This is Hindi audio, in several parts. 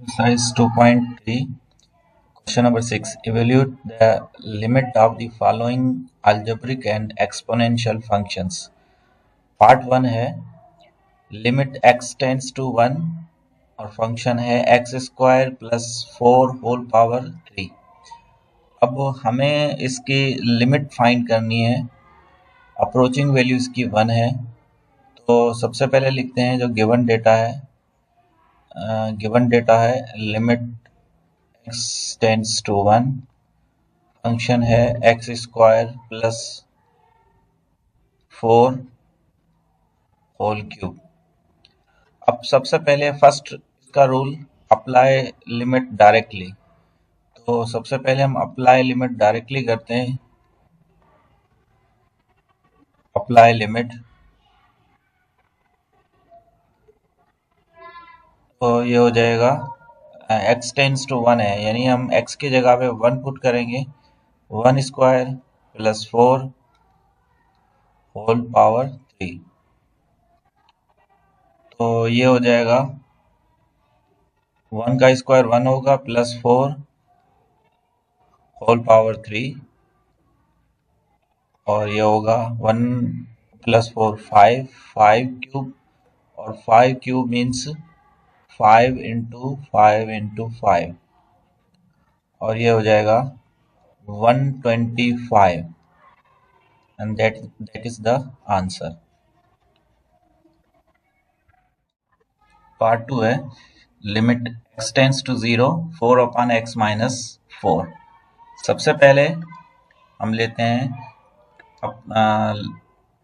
Exercise 2.3, question number 6. Evaluate the limit of the following algebraic and exponential functions. Part 1 है लिमिट x टेंड्स टू 1 और फंक्शन है x square plus 4 whole power 3। अब हमें इसकी लिमिट फाइंड करनी है। अप्रोचिंग वैल्यू इसकी 1 है, तो सबसे पहले लिखते हैं जो गिवन डेटा है। Limit x tends to 1, function है x square plus 4 whole cube. अब सबसे पहले फर्स्ट इसका रूल अप्लाई लिमिट डायरेक्टली, तो सबसे पहले हम अप्लाई लिमिट डायरेक्टली करते हैं। अप्लाई लिमिट, तो ये हो जाएगा x टेंड्स टू 1 है, यानी हम x की जगह पे 1 पुट करेंगे। 1 स्क्वायर प्लस 4 होल पावर 3, तो ये हो जाएगा 1 का स्क्वायर 1 होगा प्लस 4 होल पावर 3, और ये होगा 1 प्लस 4 5 क्यूब, और 5 क्यूब मीन्स 5 इंटू 5, और ये हो जाएगा 125, and that is the answer. Part 2 है limit x tends to 0 4 upon x minus 4। सबसे पहले हम लेते हैं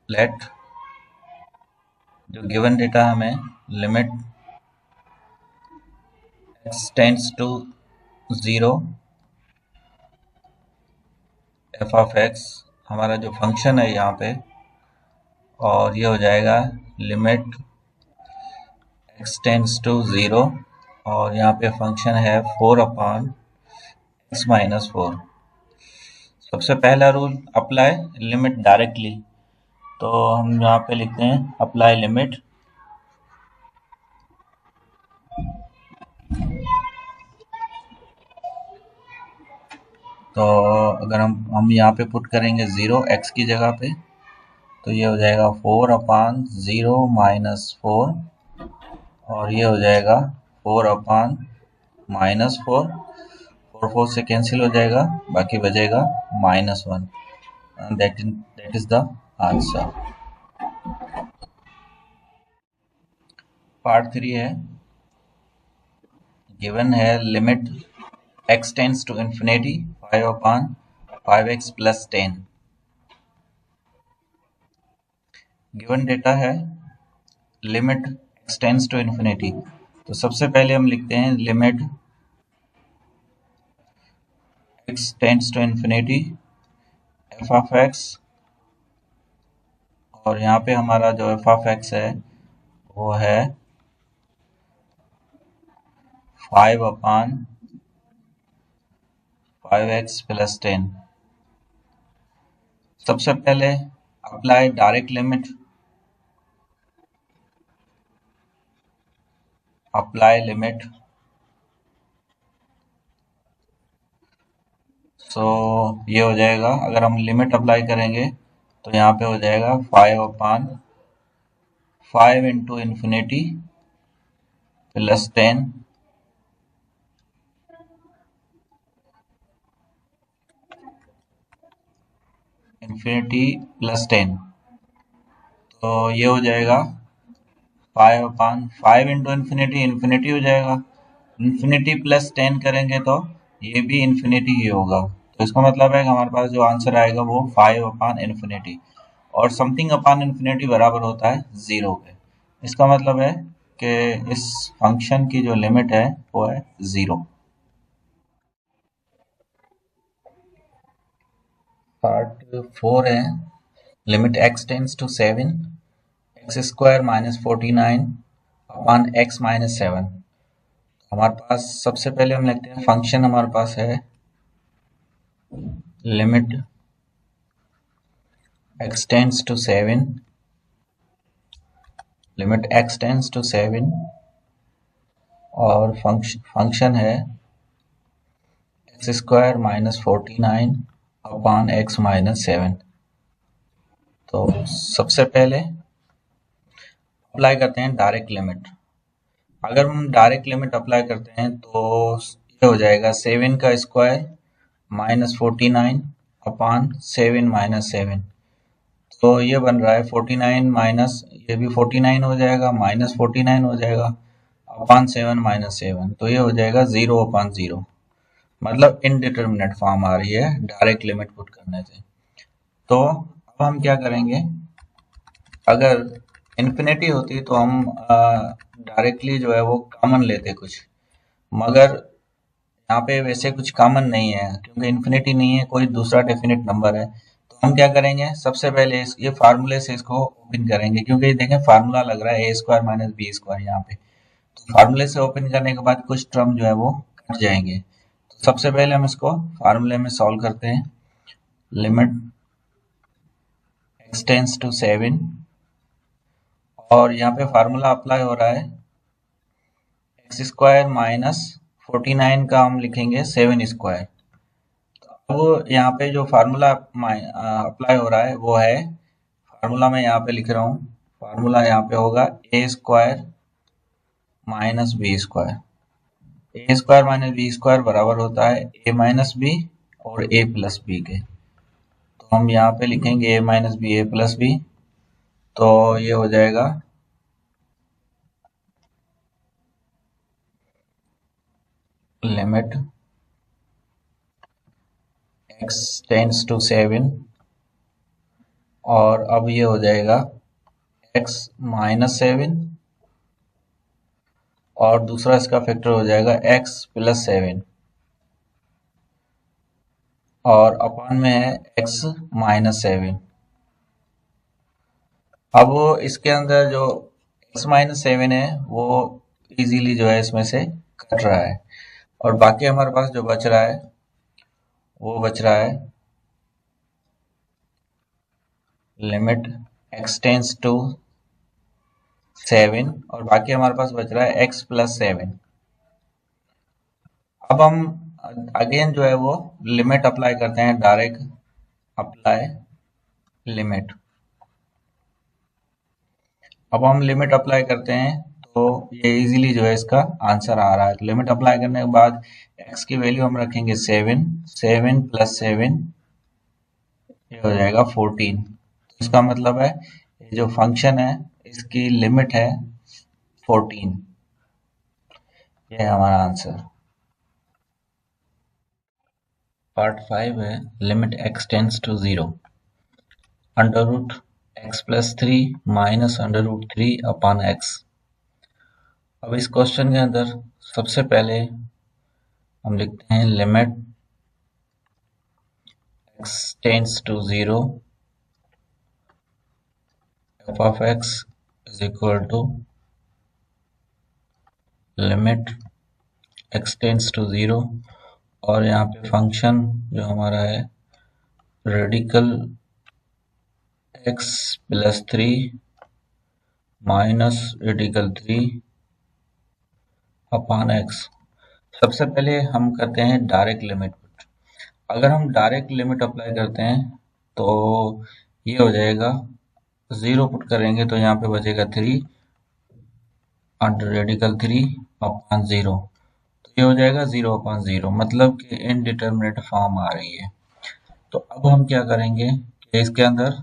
लेट जो गिवन डेटा हमें limit x tends to 0 f of x हमारा जो फंक्शन है यहाँ पे, और ये हो जाएगा लिमिट x टेंड्स टू 0, और यहाँ पे फंक्शन है 4 अपॉन x माइनस 4। सबसे पहला रूल अप्लाई लिमिट डायरेक्टली, तो हम यहाँ पे लिखते हैं अप्लाई लिमिट। तो अगर हम यहाँ पे पुट करेंगे 0 x की जगह पे, तो ये हो जाएगा 4 अपॉन 0 माइनस 4, और ये हो जाएगा 4 अपॉन माइनस 4, 4 से कैंसिल हो जाएगा, बाकी बचेगा -1, that is the answer. Part 3 है गिवन है limit x tends to infinity 5 upon 5x plus 10। Given data है limit x tends to infinity, तो सबसे पहले हम लिखते हैं limit x tends to infinity f of x, और यहाँ पे हमारा जो f ऑफ x है वो है 5 अपॉन 5x प्लस 10। सबसे पहले apply direct limit, apply limit, so ये हो जाएगा, अगर हम लिमिट अप्लाई करेंगे तो यहाँ पे हो जाएगा 5 upon 5 into infinity plus 10, infinity plus 10, तो ये हो जाएगा 5 अपॉन 5 इंटू इन्फिनिटी, इन्फिनिटी हो जाएगा, इन्फिनिटी प्लस 10 करेंगे तो ये भी इन्फिनिटी ही होगा, तो इसका मतलब है कि हमारे पास जो आंसर आएगा वो 5 अपॉन इन्फिनिटी, और समथिंग अपॉन इन्फिनिटी बराबर होता है 0 पे। इसका मतलब है कि इस फंक्शन की जो लिमिट है वो है 0। पार्ट 4 है limit x tends to 7 x square minus 49 upon x minus 7। हमारे पास सबसे पहले हम लिखते हैं फंक्शन हमारे पास है limit x tends to 7, limit x tends to 7, और फंक्शन है x² - 49 अपॉन x - 7। तो सबसे पहले अप्लाई करते हैं डायरेक्ट लिमिट। अगर हम डायरेक्ट लिमिट अप्लाई करते हैं तो ये हो जाएगा 7 का स्क्वायर - 49 अपॉन 7 - 7। तो ये बन रहा है 49 माइनस, ये भी 49 हो जाएगा, -49 हो जाएगा अपॉन 7 - 7। तो ये हो जाएगा 0/0, मतलब इनडिटर्मिनेट फॉर्म आ रही है डायरेक्ट लिमिट पुट करने से। तो अब हम क्या करेंगे, अगर इन्फिनिटी होती तो हम डायरेक्टली जो है वो कॉमन लेते कुछ, मगर यहाँ पे वैसे कुछ कॉमन नहीं है क्योंकि इन्फिनिटी नहीं है, कोई दूसरा डेफिनेट नंबर है। तो हम क्या करेंगे, सबसे पहले ये फार्मूले से इसको ओपन करेंगे, क्योंकि देखें फार्मूला लग रहा है a² - b² यहाँ पे। तो फार्मूले से ओपन करने के बाद कुछ टर्म जो है वो कट जाएंगे। तो सबसे पहले हम इसको फार्मूले में सॉल्व करते हैं। लिमिट x टेंड्स टू 7, और यहाँ पे फार्मूला अप्लाई हो रहा है x² - 49 का हम लिखेंगे 7²। अब यहाँ पे जो फार्मूला अप्लाई हो रहा है वो है, फार्मूला मैं यहाँ पे लिख रहा हूँ, फार्मूला यहाँ पे होगा a² - b²। a² - b² बराबर होता है a - b और a + b के। तो हम यहाँ पे लिखेंगे a - b a + b। तो ये हो जाएगा लिमिट x टेंड्स टू 7, और अब ये हो जाएगा x - 7, और दूसरा इसका फैक्टर हो जाएगा x + 7, और अपॉन में है x - 7। अब वो इसके अंदर जो x - 7 है वो इजीली जो है इसमें से कट रहा है, और बाकी हमारे पास जो बच रहा है वो बच रहा है लिमिट x टेंड्स टू 7, और बाकी हमारे पास बच रहा है x + 7। अब हम अगेन जो है वो लिमिट अप्लाई करते हैं, डायरेक्ट अप्लाई लिमिट। अब हम लिमिट अप्लाई करते हैं तो ये इजीली जो है इसका आंसर आ रहा है। तो लिमिट अप्लाई करने के बाद x की वैल्यू हम रखेंगे 7, 7 + 7 ये हो जाएगा 14। तो इसका मतलब है ये जो फंक्शन है इसकी लिमिट है 14। ये है हमारा आंसर। पार्ट 5 है limit x tends to 0, √x + 3 - √3 upon x। अब इस क्वेश्चन के अंदर सबसे पहले हम लिखते हैं limit x tends to 0, f of x is equal to limit x tends to 0, और यहाँ पे फंक्शन जो हमारा है radical x + 3 minus radical 3 upon x। सबसे पहले हम करते हैं डायरेक्ट लिमिट। अगर हम डायरेक्ट लिमिट अप्लाई करते हैं तो ये हो जाएगा 0 पुट करेंगे तो यहाँ पे बचेगा 3 अंडर रेडिकल 3 अपॉन 0। तो ये हो जाएगा 0/0, मतलब कि इनडिटर्मिनेट फॉर्म आ रही है। तो अब हम क्या करेंगे कि इसके अंदर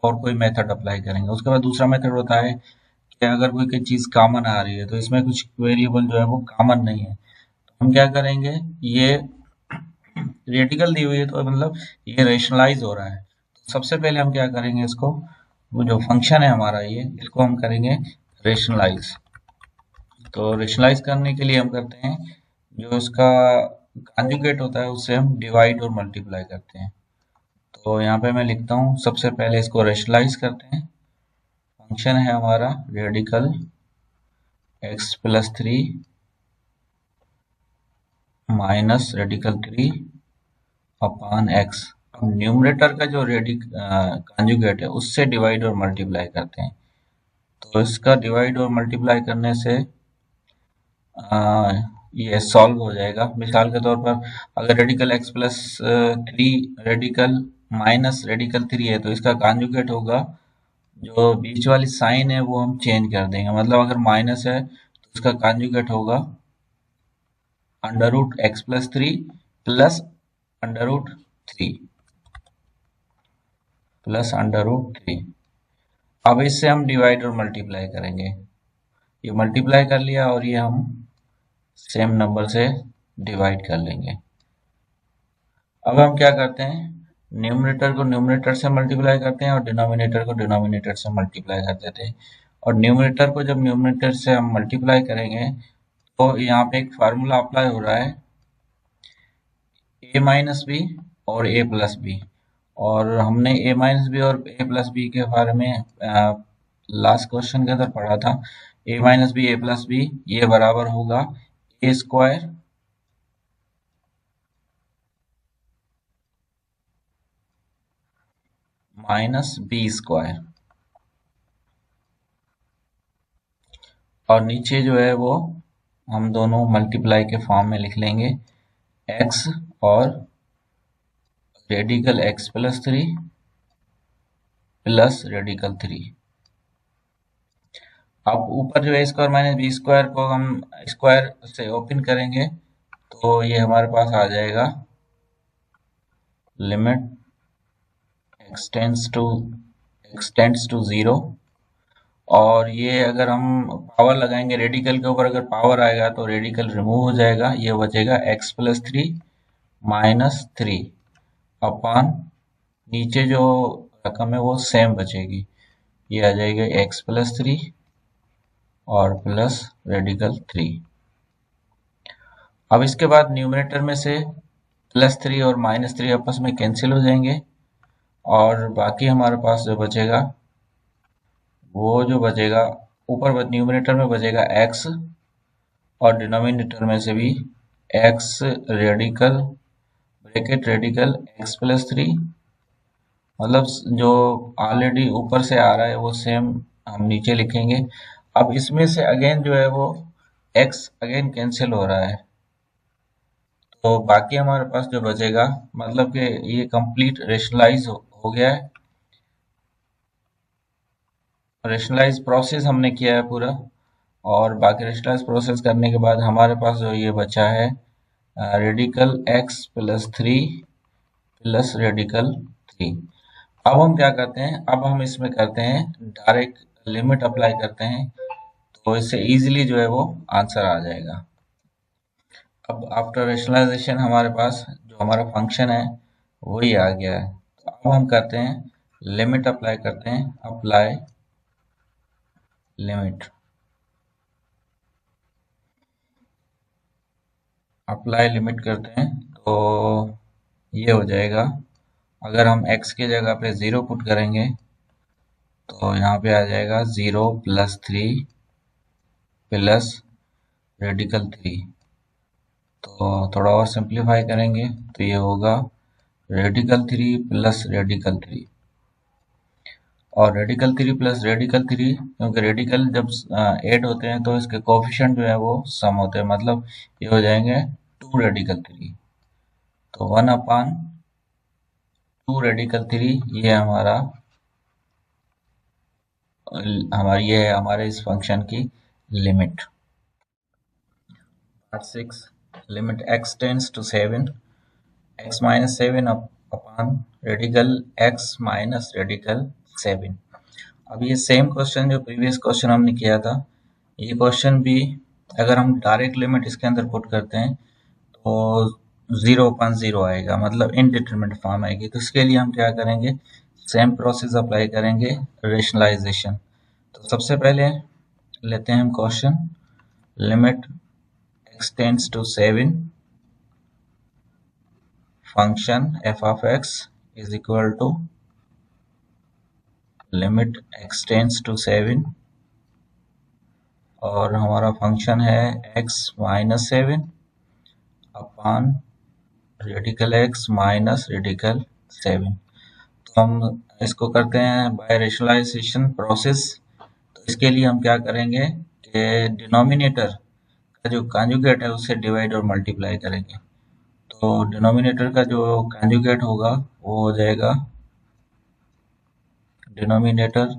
और कोई मेथड अप्लाई करेंगे। उसके बाद दूसरा मेथड होता है कि अगर कोई चीज कॉमन आ रही है तो इसमें कुछ वेरिएबल जो है वो कॉमन नहीं है, तो हम क्या करेंगे, ये रेडिकल दी हुई है तो मतलब ये रेशनलाइज हो रहा है। तो सबसे पहले हम क्या करेंगे, इसको वो जो फंक्शन है हमारा ये इसको हम करेंगे रेशनलाइज। तो रेशनलाइज करने के लिए हम करते हैं जो इसका कॉन्जुगेट होता है उससे हम डिवाइड और मल्टीप्लाई करते हैं। तो यहाँ पे मैं लिखता हूँ, सबसे पहले इसको रेशनलाइज करते हैं। फंक्शन है हमारा radical x + 3 minus radical 3 upon x। अब न्यूमरेटर का जो कॉन्जुगेट है उससे डिवाइड और मल्टीप्लाई करते हैं। तो इसका डिवाइड और मल्टीप्लाई करने से ये सॉल्व हो जाएगा। मिसाल के तौर पर अगर radical x plus 3 radical minus radical 3 है तो इसका कॉन्जुगेट होगा, जो बीच वाली साइन है वो हम चेंज कर देंगे। मतलब अगर माइनस है तो इसका कॉन्जुगेट होगा under root x plus 3 plus under root 3 plus under root 3। अब इससे हम डिवाइड और मल्टीप्लाई करेंगे। ये मल्टीप्लाई कर लिया और ये हम सेम नंबर से डिवाइड कर लेंगे। अब हम क्या करते हैं, न्यूमरेटर को न्यूमरेटर से मल्टीप्लाई करते हैं और डिनोमिनेटर को डिनोमिनेटर से मल्टीप्लाई कर देते हैं। और न्यूमरेटर को जब न्यूमरेटर से हम मल्टीप्लाई करेंगे तो यहाँ पे एक फार्मूला अप्लाई हो रहा है, a माइनस बी और a प्लस बी। और हमने a माइनस बी और a प्लस बी के बारे में लास्ट क्वेश्चन के अंदर पढ़ा था। a minus B a plus B ये बराबर होगा a square minus B square, और नीचे जो है वो हम दोनों मल्टीप्लाई के फॉर्म में लिख लेंगे, x और radical x plus 3 plus radical 3। अब ऊपर जो है स्क्वायर माइनस बी स्क्वायर को हम स्क्वायर से ओपन करेंगे तो ये हमारे पास आ जाएगा लिमिट x टेंड्स टू 0। और ये अगर हम पावर लगाएंगे रेडिकल के ऊपर, अगर पावर आएगा तो रेडिकल रिमूव हो जाएगा, ये बचेगा x प्लस 3 माइनस 3 अपॉन नीचे जो रकम है वो सेम बचेगी, ये आ जाएगा x प्लस 3 और प्लस रेडिकल 3। अब इसके बाद न्यूमरेटर में से प्लस 3 और माइनस 3 आपस में कैंसिल हो जाएंगे और बाकी हमारे पास जो बचेगा वो जो बचेगा ऊपर न्यूमरेटर में बचेगा x और डिनोमिनेटर में से भी x radical bracket radical x plus 3, मतलब जो ऑलरेडी ऊपर से आ रहा है वो सेम हम नीचे लिखेंगे। अब इसमें से अगेन जो है वो x अगेन कैंसिल हो रहा है तो बाकी हमारे पास जो बचेगा, मतलब कि ये कंप्लीट रेशनलाइज हो गया है। रेशनलाइज प्रोसेस हमने किया है पूरा, और बाकी रेशनलाइज प्रोसेस करने के बाद हमारे पास जो ये बचा है radical x plus 3 plus radical 3। अब हम क्या करते हैं, अब हम इसमें करते हैं डायरेक्ट लिमिट अप्लाई करते हैं तो इससे इजीली जो है वो आंसर आ जाएगा। अब आफ्टर रेशनलाइजेशन हमारे पास जो हमारा फंक्शन है वही आ गया है। तो अब हम करते हैं लिमिट अप्लाई करते हैं, अप्लाई लिमिट, अप्लाई लिमिट करते हैं तो ये हो जाएगा, अगर हम x की जगह पे 0 पुट करेंगे तो यहाँ पे आ जाएगा 0 प्लस 3 प्लस रेडिकल 3। तो थोड़ा और सिंप्लीफाई करेंगे तो ये होगा रेडिकल 3 प्लस रेडिकल 3। और रेडिकल 3 प्लस रेडिकल 3, क्योंकि रेडिकल जब ऐड होते हैं तो इसके कोफिशिएंट जो है वो सम होते हैं, मतलब ये हो जाएंगे 2 रेडिकल 3। तो 1 अपान 2 रेडिकल 3 ये ये है हमारे इस फंक्शन की limit. Part 6 limit x tends to 7 x minus 7 upon radical x minus radical 7। अब ये सेम क्वेश्चन जो प्रीवियस क्वेश्चन हमने किया था, ये क्वेश्चन भी अगर हम डायरेक्ट लिमिट इसके अंदर पुट करते हैं तो 0/0 आएगा, मतलब इनडिटरमिनेट फॉर्म आएगी। तो इसके लिए हम क्या करेंगे, सेम प्रोसेस अप्लाई करेंगे, रेशनलाइजेशन। तो सबसे पहले लेते हैं हम question, limit x tends to 7 function f of x is equal to limit x tends to 7 और हमारा फंक्शन है x minus 7 upon radical x minus radical 7। तो हम इसको करते हैं बाय रेशनलाइजेशन प्रोसेस। तो इसके लिए हम क्या करेंगे कि डिनोमिनेटर का जो कॉन्जुगेट है उससे डिवाइड और मल्टीप्लाई करेंगे। तो डिनोमिनेटर का जो कॉन्जुगेट होगा वो हो जाएगा, डिनोमिनेटर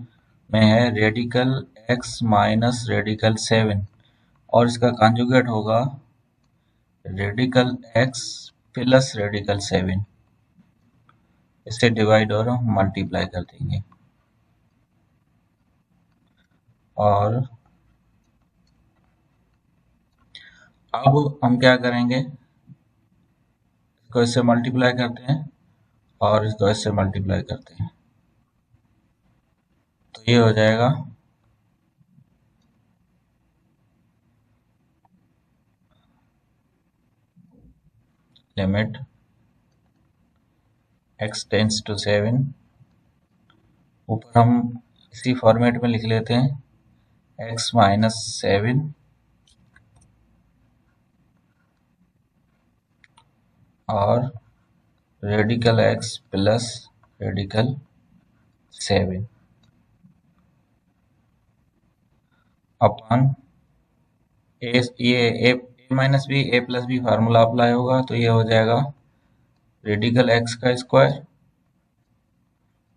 में है रेडिकल x माइनस रेडिकल 7 और इसका कॉन्जुगेट होगा रेडिकल x प्लस रेडिकल 7। इसे डिवाइड और मल्टीप्लाई कर देंगे और अब हम क्या करेंगे, इसको इससे मल्टीप्लाई करते हैं और इसको इससे मल्टीप्लाई करते हैं, तो ये हो जाएगा लिमिट x टेंड्स टू 7, ऊपर हम इसी फॉर्मेट में लिख लेते हैं x माइनस 7 और radical x plus radical 7 upon ये a minus B a plus B formula apply होगा, तो ये हो जाएगा रेडिकल x का स्क्वायर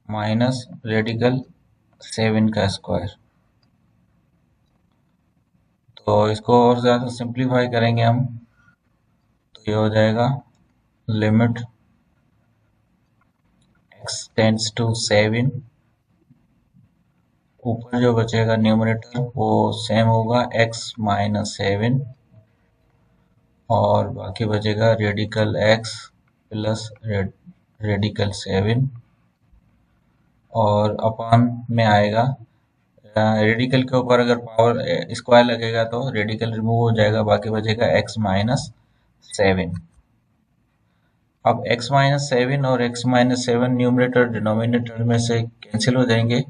माइनस रेडिकल 7 का स्क्वायर। तो इसको और ज़्यादा सिंप्लीफाई करेंगे हम, तो ये हो जाएगा लिमिट x टेंड्स टू 7, ऊपर जो बचेगा न्यूमरेटर वो सेम होगा x माइनस 7 और बाकी बचेगा रेडिकल x प्लस रेडिकल 7 और अपॉन में आएगा, रेडिकल के ऊपर अगर पावर स्क्वायर लगेगा तो रेडिकल रिमूव हो जाएगा, बाकी बचेगा x माइनस 7। अब x माइनस 7 और x माइनस 7 न्यूमरेटर डिनोमिनेटर में से कैंसिल हो जाएंगे,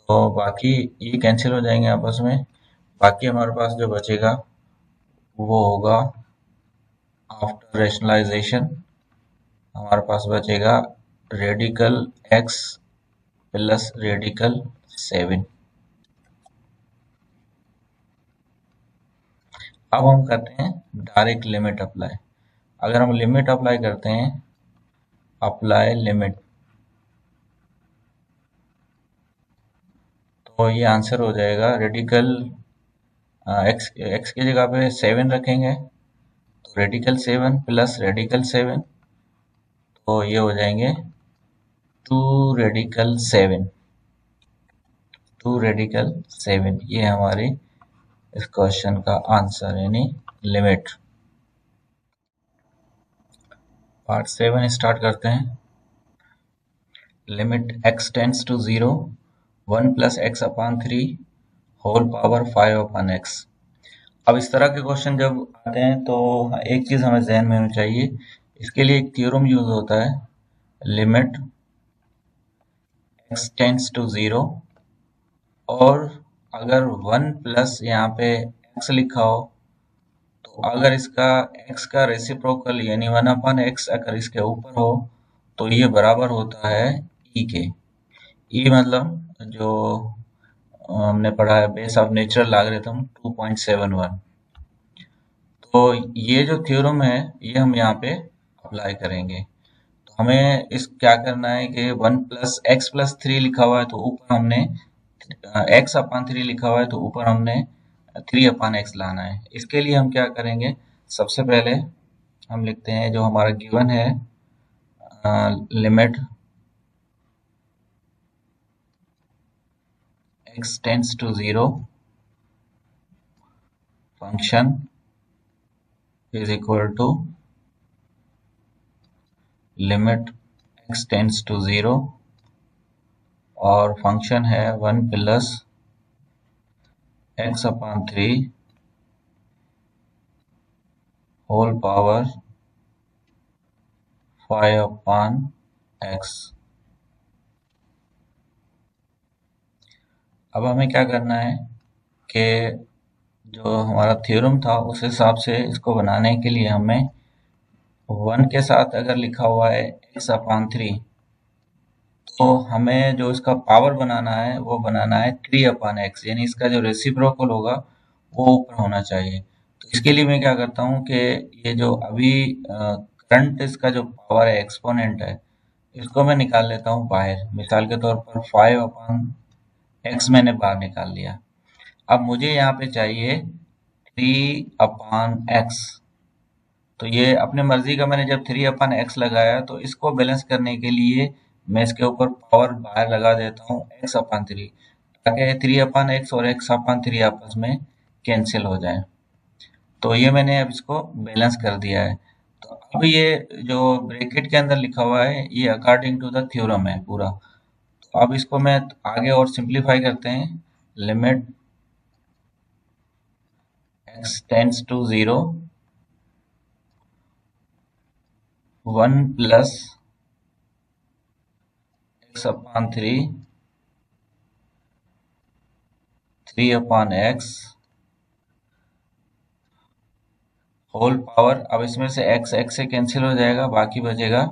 तो बाकी ये कैंसिल हो जाएंगे आपस में। बाकी हमारे पास जो बचेगा वो होगा आफ्टर रेशनलाइजेशन, हमारे पास बचेगा रेडिकल x प्लस रेडिकल 7। अब हम करते हैं डायरेक्ट लिमिट अप्लाई। अगर हम लिमिट अप्लाई करते हैं, अप्लाई लिमिट, तो ये आंसर हो जाएगा रेडिकल x की जगह पे 7 रखेंगे, तो रेडिकल 7 प्लस रेडिकल 7, तो ये हो जाएंगे 2 रेडिकल 7, 2 रेडिकल 7। ये हमारी इस क्वेश्चन का आंसर यानी लिमिट। पार्ट 7 स्टार्ट करते हैं। Limit x tends to 0 1 plus x upon 3 whole power 5 upon x। अब इस तरह के क्वेश्चन जब आते हैं तो एक चीज हमें ध्यान में होनी चाहिए, इसके लिए एक थ्योरम यूज होता है, लिमिट x टेंड्स टू 0 और अगर 1 प्लस यहाँ पे x लिखा हो तो अगर इसका x का रेसिप्रोकल यानी 1 अपॉन x अगर इसके ऊपर हो तो ये बराबर होता है e के। e मतलब जो हमने पढ़ा है बेस ऑफ नेचुरल लॉगरिथम 2.71। तो ये जो थ्योरम है ये हम यहाँ पे अप्लाई करेंगे। तो हमें इस क्या करना है कि 1 प्लस एक्स प्लस 3 लिखा हुआ है तो ऊपर हमने x अपॉन 3 लिखा हुआ है तो ऊपर हमने 3 अपॉन एक्स लाना है। इसके लिए हम क्या करेंगे, सबसे पहले हम लिखते हैं जो हमारा गिवन है limit x tends to 0 function is equal to limit x tends to 0 और फंक्शन है 1 plus x upon 3 whole power 5 upon x। अब हमें क्या करना है कि जो हमारा थ्योरम था उस हिसाब से इसको बनाने के लिए हमें 1 के साथ अगर लिखा हुआ है x अपॉन 3 तो हमें जो इसका पावर बनाना है वो बनाना है 3 अपॉन x, यानी इसका जो रेसिप्रोकल होगा वो ऊपर होना चाहिए। तो इसके लिए मैं क्या करता हूँ कि ये जो अभी करंट इसका जो पावर है, एक्सपोनेंट है, इसको मैं निकाल लेता हूँ बाहर। मिसाल के तौर पर 5/x मैंने बाहर निकाल लिया। अब मुझे यहाँ पे चाहिए 3/x। तो ये अपने मर्जी का मैंने जब 3/x लगाया, तो इसको बैलेंस करने के लिए मैं इसके ऊपर पावर बाहर लगा देता हूँ x/3, ताकि 3/x और x/3 आपस में कैंसिल हो जाए। तो ये मैंने अब इसको बैलेंस कर दिया है। तो अब ये जो ब्रैकेट के अंदर लिखा हुआ है, ये अकॉर्डिंग टू द थ्योरम है पूरा। तो अब इसको मैं आगे और सिंप्लीफाई करते हैं। Limit x tends to 0, 1 plus x/3, 3/x whole power. अब इसमें से x से कैंसिल हो जाएगा, बाकी बचेगा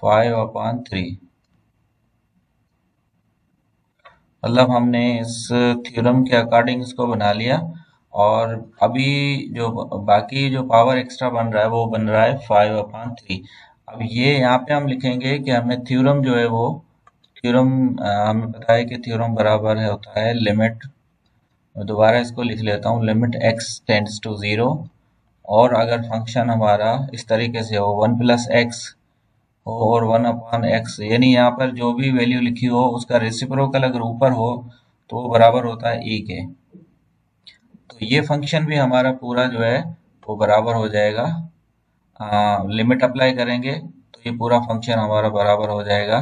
5/3। मतलब हमने इस थ्योरम के अकॉर्डिंग इसको बना लिया। और अभी जो बाकी जो पावर एक्स्ट्रा बन रहा है, वो बन रहा है 5/3। अब ये यहाँ पे हम लिखेंगे कि हमें थ्योरम जो है वो थ्योरम हमें पता है कि थ्योरम बराबर है होता है लिमिट, दोबारा इसको लिख लेता हूँ, लिमिट x टेंड्स टू 0। और अगर फंक्शन हमारा इस तरीके से हो 1 प्लस एक्स हो और 1/x, यानी यहाँ पर जो भी वैल्यू लिखी हो उसका रेसिप्रोकल अगर ऊपर हो तो वो बराबर होता है e के। तो ये फंक्शन भी हमारा पूरा जो है वो बराबर हो जाएगा। लिमिट अप्लाई करेंगे तो ये पूरा फंक्शन हमारा बराबर हो जाएगा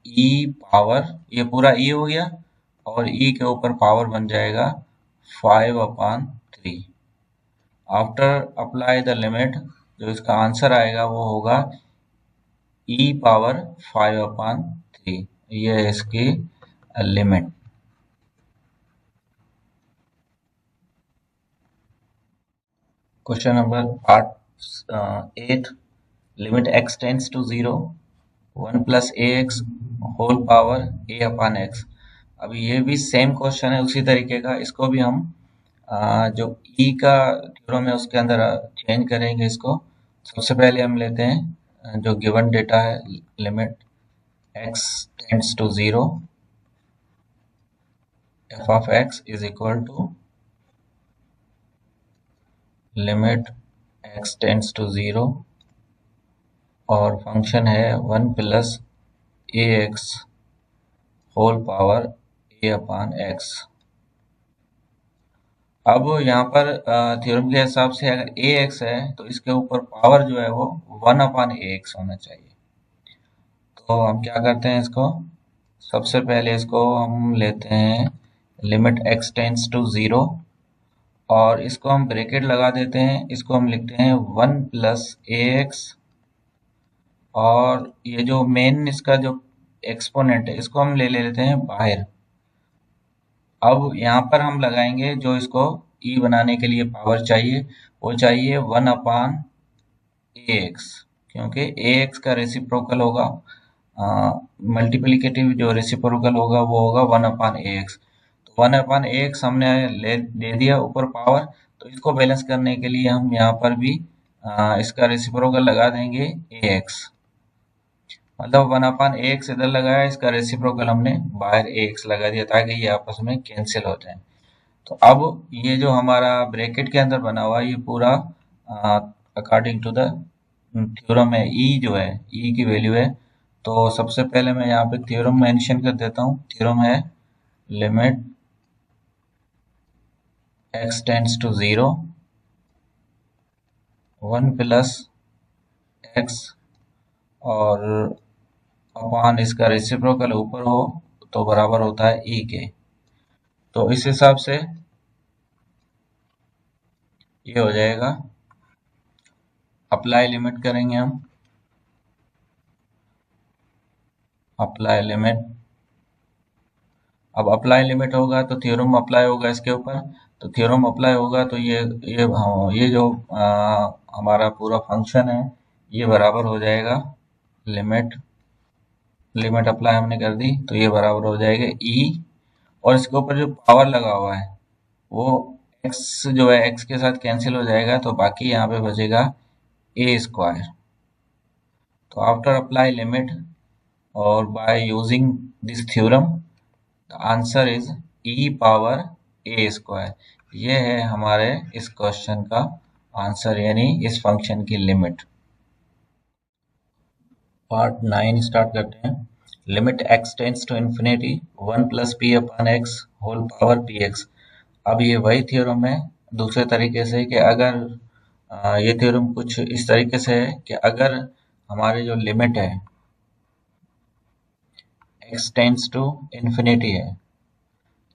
e पावर, ये पूरा e हो गया और e के ऊपर पावर बन जाएगा 5/3। आफ्टर अप्लाई द लिमिट, जो इसका आंसर आएगा वो होगा e पावर 5/3। ये है इसकी limit. Question number part 8, limit x tends to 0, 1 plus ax whole power a/x। अभी ये भी सेम क्वेश्चन है उसी तरीके का। इसको भी हम जो e का थ्योरम है उसके अंदर चेंज करेंगे इसको। सबसे पहले हम लेते हैं जो गिवन डेटा है, limit x tends to 0, f of x is equal to limit x tends to 0 और फंक्शन है 1 plus ax whole power a/x। अब यहाँ पर थ्योरम के हिसाब से अगर ax है तो इसके ऊपर पावर जो है वो 1/ax होना चाहिए। तो हम क्या करते हैं इसको, सबसे पहले इसको हम लेते हैं लिमिट x टेंड्स टू 0 और इसको हम ब्रैकेट लगा देते हैं। इसको हम लिखते हैं 1 प्लस ax और ये जो मेन इसका जो एक्सपोनेंट है इसको हम ले लेते हैं बाहर। अब यहाँ पर हम लगाएंगे जो इसको e बनाने के लिए पावर चाहिए, वो चाहिए 1/ax, क्योंकि ax का रेसिप्रोकल होगा, मल्टीप्लिकेटिव जो रेसिप्रोकल होगा वो होगा 1/ax। तो 1/ax हमने दे दिया ऊपर पावर। तो इसको बैलेंस करने के लिए हम यहाँ पर भी इसका रेसिप्रोकल लगा देंगे ax। मतलब 1/ax इधर लगाया, इसका रेसिप्रोकल हमने बाहर ax लगा दिया ताकि ये आपस में कैंसिल हो जाए। तो अब ये जो हमारा ब्रैकेट के अंदर बना हुआ है ये पूरा अकॉर्डिंग टू द थ्योरम है, e जो है e की वैल्यू है। तो सबसे पहले मैं यहाँ पे थ्योरम मेंशन कर देता हूँ। थ्योरम है limit x tends to 0, 1 plus x और अपान इसका रेसिप्रोकल ऊपर हो तो बराबर होता है e के। तो इस हिसाब से ये हो जाएगा। अप्लाई लिमिट करेंगे हम, अप्लाई लिमिट। अब अप्लाई लिमिट होगा तो थ्योरम अप्लाई होगा इसके ऊपर। तो थ्योरम अप्लाई होगा तो ये जो हमारा पूरा फंक्शन है ये बराबर हो जाएगा लिमिट अप्लाई हमने कर दी तो ये बराबर हो जाएगा e, और इसके ऊपर जो पावर लगा हुआ है वो x जो है x के साथ कैंसिल हो जाएगा, तो बाकी यहाँ पे बचेगा a स्क्वायर। तो आफ्टर अप्लाई लिमिट और by using this theorem the answer is e power a square. ये है हमारे इस क्वेश्चन का आंसर, यानी इस फंक्शन की लिमिट। पार्ट 9 स्टार्ट करते हैं। Limit x tends to infinity 1 plus P upon x whole power P x. अब ये वही थ्योरम है दूसरे तरीके से, कि अगर ये थ्योरम कुछ इस तरीके से है कि अगर हमारे जो लिमिट है x टेंड्स टू इन्फिनिटी है,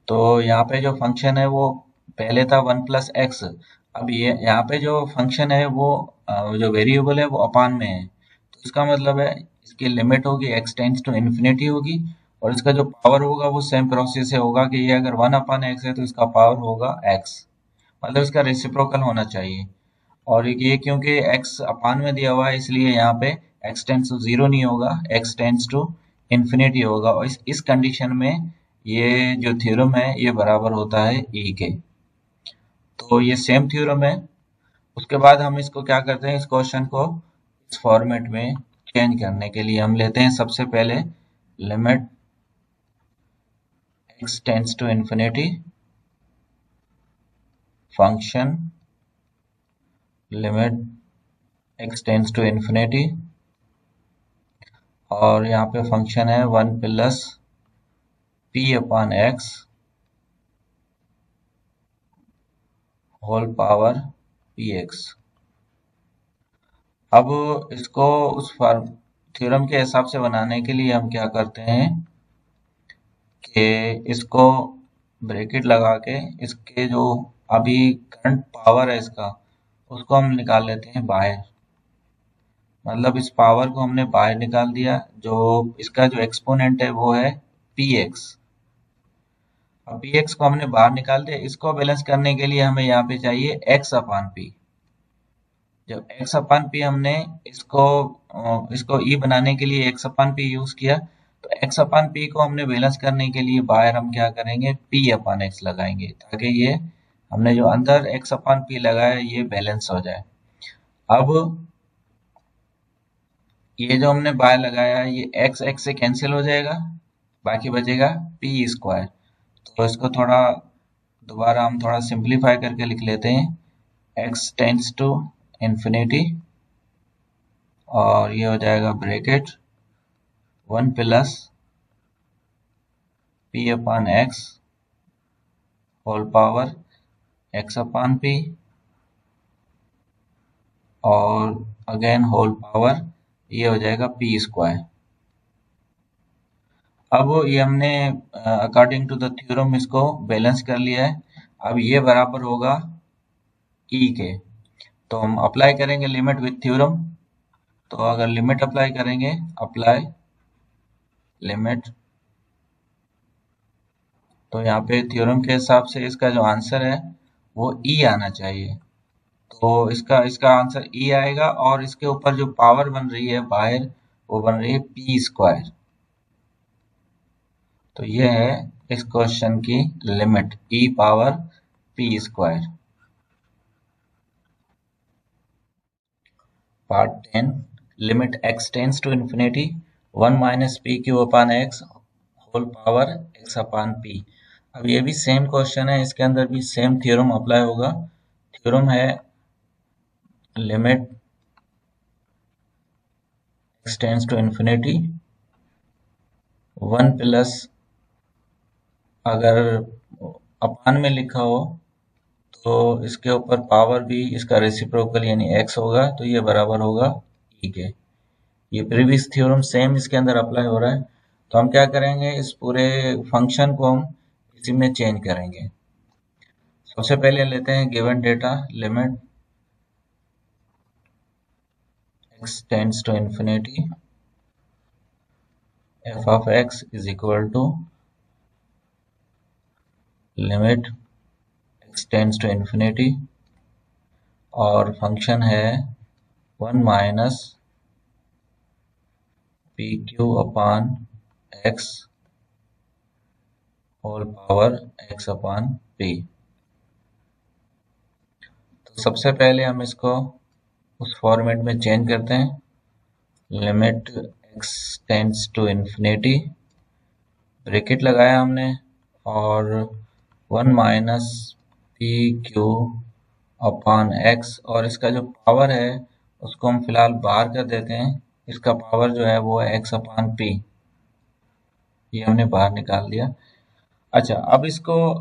तो यहाँ पे जो फंक्शन है वो पहले था 1 प्लस एक्स। अब ये यहाँ पे जो फंक्शन है वो जो वेरिएबल है वो अपान में है, तो इसका मतलब है इसकी लिमिट होगी x टेंड्स टू इन्फिनिटी होगी, और इसका जो पावर होगा वो सेम प्रोसेस से होगा कि ये अगर 1 अपान एक्स है तो इसका पावर होगा x, मतलब इसका रेसिप्रोकल होना चाहिए। और ये क्योंकि x अपान में दिया हुआ है इसलिए यहाँ पे x टेंड्स टू जीरो नहीं होगा, x टेंड्स टू इन्फिनिटी होगा, और इस कंडीशन में ये जो थ्योरम है ये बराबर होता है e के। तो ये सेम थ्योरम है। उसके बाद हम इसको क्या करते हैं, इस क्वेश्चन को इस फॉर्मेट में चेंज करने के लिए हम लेते हैं सबसे पहले limit x tends to infinity function limit x tends to infinity, और यहाँ पे फंक्शन है 1 plus P upon x whole power P x. अब इसको उस थ्योरम के हिसाब से बनाने के लिए हम क्या करते हैं कि इसको ब्रैकेट लगा के इसके जो अभी करंट पावर है इसका, उसको हम निकाल लेते हैं बाहर। मतलब इस पावर को हमने बाहर निकाल दिया, जो इसका जो एक्सपोनेंट है वो है पी एक्स। अब पी एक्स को हमने बाहर निकाल दिया, इसको बैलेंस करने के लिए हमें यहाँ पे चाहिए एक्स अपान पी। जब एक्स अपान पी हमने इसको ई बनाने के लिए एक्स अपान पी यूज किया, तो एक्स अपान पी को हमने बैलेंस करने के लिए बाहर हम क्या करेंगे, पी अपान एक्स लगाएंगे, ताकि ये हमने जो अंदर एक्स अपान पी लगाया ये बैलेंस हो जाए। अब ये जो हमने बाहर लगाया है ये एक्स एक्स से कैंसिल हो जाएगा, बाकी बचेगा पी स्क्वायर। तो इसको थोड़ा दोबारा हम थोड़ा सिंप्लीफाई करके लिख लेते हैं, एक्स टेंड्स टू इन्फिनिटी, और ये हो जाएगा bracket 1 plus p upon x whole power x upon p, और अगेन होल पावर, ये हो जाएगा पी स्क्वायर। अब ये हमने अकॉर्डिंग टू द थ्योरम इसको बैलेंस कर लिया है। अब ये बराबर होगा ई के, तो हम अप्लाई करेंगे लिमिट विथ थ्योरम। तो अगर लिमिट अप्लाई करेंगे, अप्लाई लिमिट, तो यहाँ पे थ्योरम के हिसाब से इसका जो आंसर है वो ई आना चाहिए। तो इसका इसका आंसर ई आएगा, और इसके ऊपर जो पावर बन रही है बाहर वो बन रही है पी स्क्वायर। तो ये है इस क्वेश्चन की limit e power p square. Part 10 limit x tends to infinity 1 minus p q upon x whole power x upon p. अब ये भी सेम क्वेश्चन है, इसके अंदर भी सेम थ्योरम अप्लाई होगा। थ्योरम है limit x tends to infinity 1 plus, अगर अपान में लिखा हो तो इसके ऊपर पावर भी इसका रेसिप्रोकल यानी x होगा, तो ये बराबर होगा e के। ये प्रीवियस थ्योरम सेम इसके अंदर अप्लाई हो रहा है। तो हम क्या करेंगे, इस पूरे फंक्शन को हम इसी में चेंज करेंगे। सबसे पहले लेते हैं given data limit x tends to infinity f of x is equal to limit x tends to infinity, और फंक्शन है 1 minus p q upon x whole power x upon p. सबसे पहले हम इसको उस फॉर्मेट में चेंज करते हैं, limit x tends to infinity, bracket लगाया हमने, और 1 minus p q upon x, और इसका जो पावर है उसको हम फिलहाल बाहर कर देते हैं। इसका पावर जो है वो है x अपॉन पी, ये हमने बाहर निकाल दिया। अच्छा, अब इसको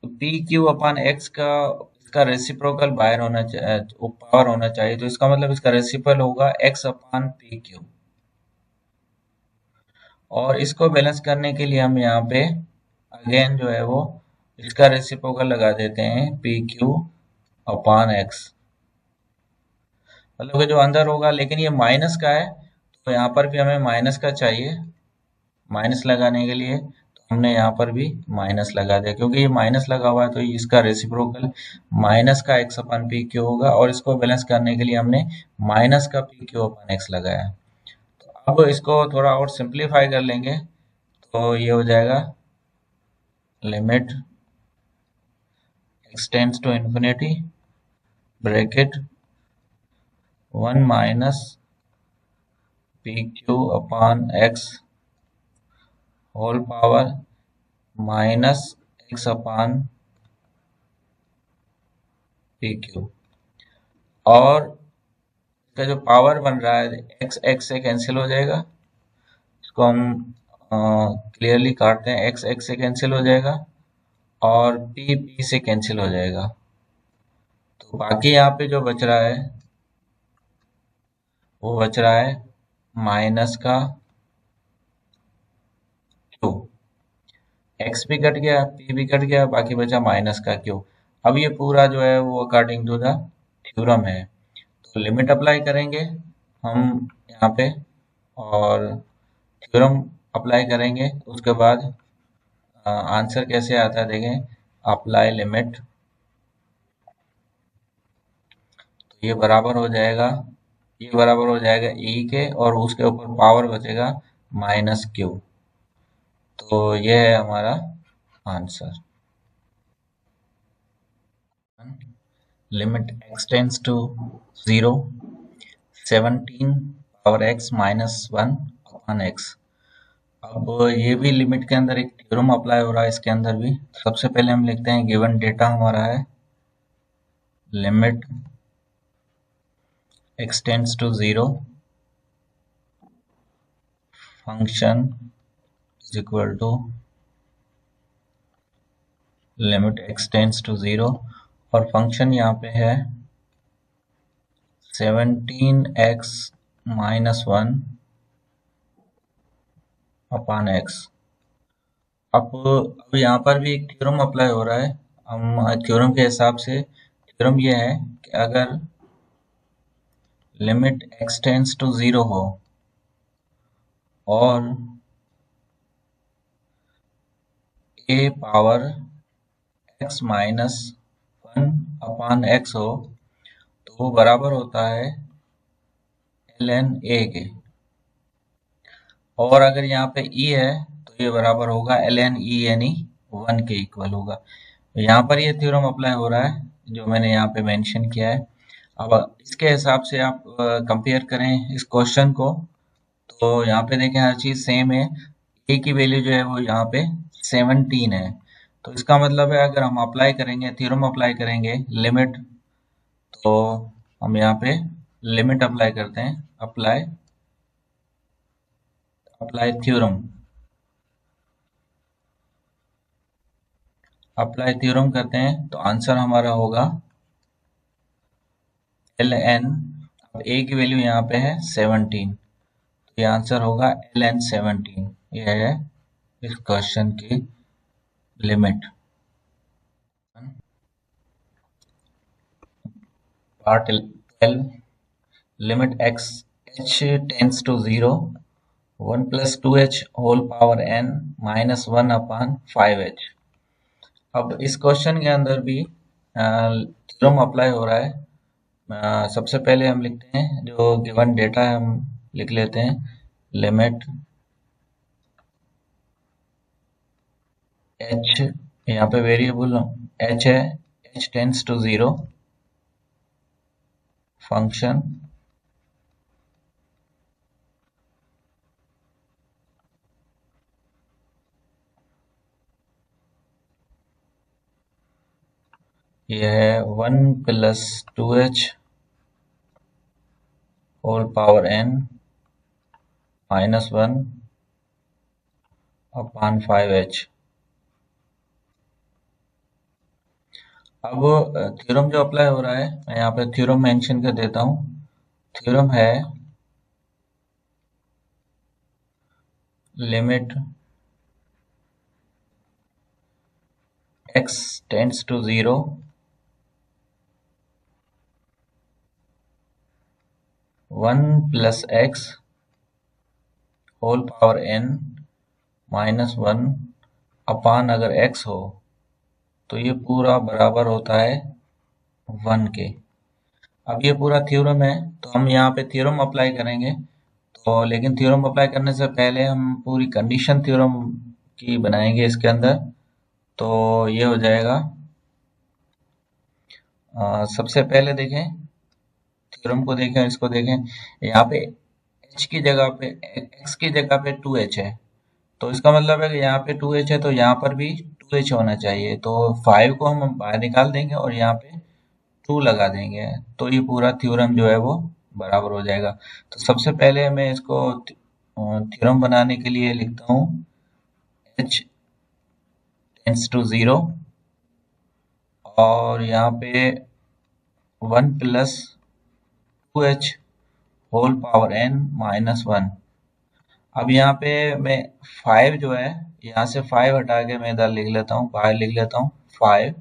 पी क्यू अपॉन एक्स का इसका रेसिप्रोकल बाहर होना चाहिए, पावर होना चाहिए, तो इसका मतलब इसका रेसिप्रोकल होगा एक्स अपॉन पी क्यू। और इसको बैलेंस करने के लिए हम यहाँ पे अगेन जो है वो इसका रेसिप्रोकल लगा देते हैं, पी क्यू अपॉन एक्स, मतलब कि जो अंदर होगा, लेकिन ये माइनस का है तो यहाँ पर भी हमें माइनस का चाहिए। माइनस लगाने के लिए तो हमने यहाँ पर भी माइनस लगा दिया, क्योंकि ये माइनस लगा हुआ है तो इसका रेसिप्रोकल माइनस का एक्स अपन पी क्यू होगा, और इसको बैलेंस करने के लिए हमने माइनस का पी क्यू अपन एक्स लगाया। तो अब इसको थोड़ा और सिंप्लीफाई कर लेंगे, तो ये हो जाएगा limit x tends to infinity, bracket 1 minus p q upon x whole power minus x upon p q, और इसका जो पावर बन रहा है एक्स एक्स से कैंसिल हो जाएगा, इसको हम क्लियरली काटते हैं, एक्स एक्स से कैंसिल हो जाएगा और पी पी से कैंसिल हो जाएगा। तो बाकी यहाँ पे जो बच रहा है वो बच रहा है माइनस का क्यू, एक्स भी कट गया, पी भी कट गया, बाकी बचा माइनस का क्यू। अब ये पूरा जो है वो अकॉर्डिंग टू द थ्योरम है, तो लिमिट अप्लाई करेंगे हम यहाँ पे, और थ्योरम अप्लाई करेंगे, उसके बाद आंसर कैसे आता है देखें, अप्लाई लिमिट, तो ये बराबर हो जाएगा, ये बराबर हो जाएगा ई के, और उसके ऊपर पावर बचेगा माइनस क्यू, तो ये है हमारा answer. Limit x tends to 0, 17 power x minus 1 upon x। अब ये भी लिमिट के अंदर एक थ्योरम अप्लाई हो रहा है, इसके अंदर भी। सबसे पहले हम लिखते हैं, गिवन डेटा हमारा है limit x tends to 0, function is equal to limit x tends to 0, और फंक्शन यहाँ पे है 17x माइनस 1 अपॉन x। अब यहाँ पर भी एक थ्योरम अप्लाई हो रहा है, हम थ्योरम के हिसाब से, थ्योरम ये है कि अगर लिमिट x टेंड्स टू 0 हो और a power x minus 1 upon x हो, तो वो बराबर होता है ln a के, और अगर यहाँ पे e है तो ये बराबर होगा ln e, यानी 1 के इक्वल होगा। तो यहाँ पर ये थ्योरम अप्लाई हो रहा है जो मैंने यहाँ पे मेंशन किया है। अब इसके हिसाब से आप कंपेयर करें इस क्वेश्चन को, तो यहाँ पे देखें हर चीज सेम है, a की वैल्यू जो है वो यहाँ पे 17 है, तो इसका मतलब है अगर हम अप्लाई करेंगे, थ्योरम अप्लाई करेंगे लिमिट, तो हम यहाँ पे लिमिट अप्लाई करते हैं, अप्लाई थ्योरम, अप्लाई थ्योरम करते हैं, तो आंसर हमारा होगा ln, अब a की वैल्यू यहाँ पे है 17, तो ये आंसर होगा ln 17, ये है इस क्वेश्चन की limit. Part 12, limit x h tends to 0, 1 plus 2h whole power n minus 1 upon 5h। अब इस क्वेश्चन के अंदर भी थ्योरम अप्लाई हो रहा है। सबसे पहले हम लिखते हैं जो गिवन डेटा है, हम लिख लेते हैं लिमिट h, यहाँ पे वेरिएबल h है, h टेंड्स टू 0, फंक्शन ये है 1 + 2h होल पावर n -1 अपान 5h। अब थ्योरम जो अप्लाई हो रहा है, मैं यहाँ पे थ्योरम मेंशन कर देता हूँ। थ्योरम है limit x tends to 0 1 + x whole power n -1 upon अगर x हो तो ये पूरा बराबर होता है 1 के। अब ये पूरा थ्योरम है तो हम यहाँ पे थ्योरम अप्लाई करेंगे। तो लेकिन थ्योरम अप्लाई करने से पहले हम पूरी कंडीशन थ्योरम की बनाएंगे इसके अंदर। तो ये हो जाएगा, सबसे पहले देखें थ्योरम को, देखें इसको देखें। यहाँ पे h की जगह पे x की जगह पे 2h है, तो इसका मतलब है कि यहाँ पे 2h है तो यहाँ पर भी 2h होना चाहिए। तो 5 को हम बाहर निकाल देंगे और यहाँ पे 2 लगा देंगे, तो ये पूरा थ्योरम जो है वो बराबर हो जाएगा। तो सबसे पहले मैं इसको थ्योरम बनाने के लिए लिखता हूँ h टेंड्स टू 0 और यहाँ पे 1 + 2h होल पावर n -1। अब यहाँ पे मैं 5 जो है, यहाँ से 5 हटा के मैं इधर लिख लेता हूँ, बाहर लिख लेता हूँ 5।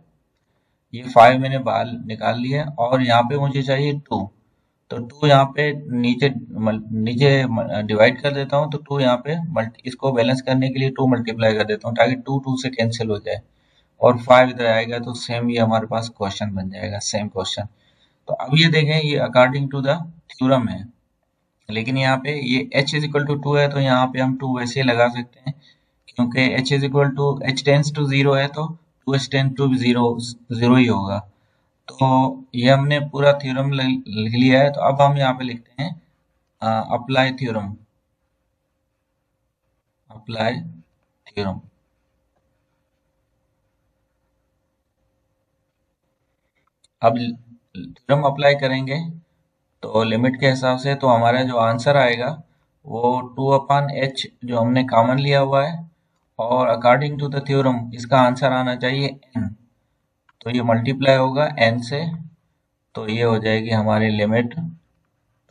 ये 5 मैंने बाहर निकाल लिया और यहाँ पे मुझे चाहिए 2। तो 2 यहाँ पे नीचे नीचे डिवाइड कर देता हूँ, तो 2 यहाँ पे इसको बैलेंस करने के लिए 2 मल्टीप्लाई कर देता हूँ ताकि 2 2 से कैंसिल हो जाए और 5 इधर आएगा तो सेम ये हमारे पास क्वेश्चन बन जाएगा, सेम क्वेश्चन। तो अब ये देखें, ये अकॉर्डिंग टू द थ्योरम है, लेकिन यहाँ पे ये h = 2 है तो यहाँ पे हम 2 वैसे ही लगा सकते हैं क्योंकि h टेंड्स टू 0 है तो 2h टेंड्स टू 0 ही होगा। तो ये हमने पूरा थ्योरम लिख लिया है। तो अब हम यहाँ पे लिखते हैं अप्लाई थ्योरम। अप्लाई थ्योरम अब थ्योरम अप्लाई करेंगे तो लिमिट के हिसाब से तो हमारा जो आंसर आएगा वो 2/h जो हमने कॉमन लिया हुआ है और अकॉर्डिंग टू द थ्योरम इसका आंसर आना चाहिए n। तो ये मल्टीप्लाई होगा n से, तो ये हो जाएगी हमारी लिमिट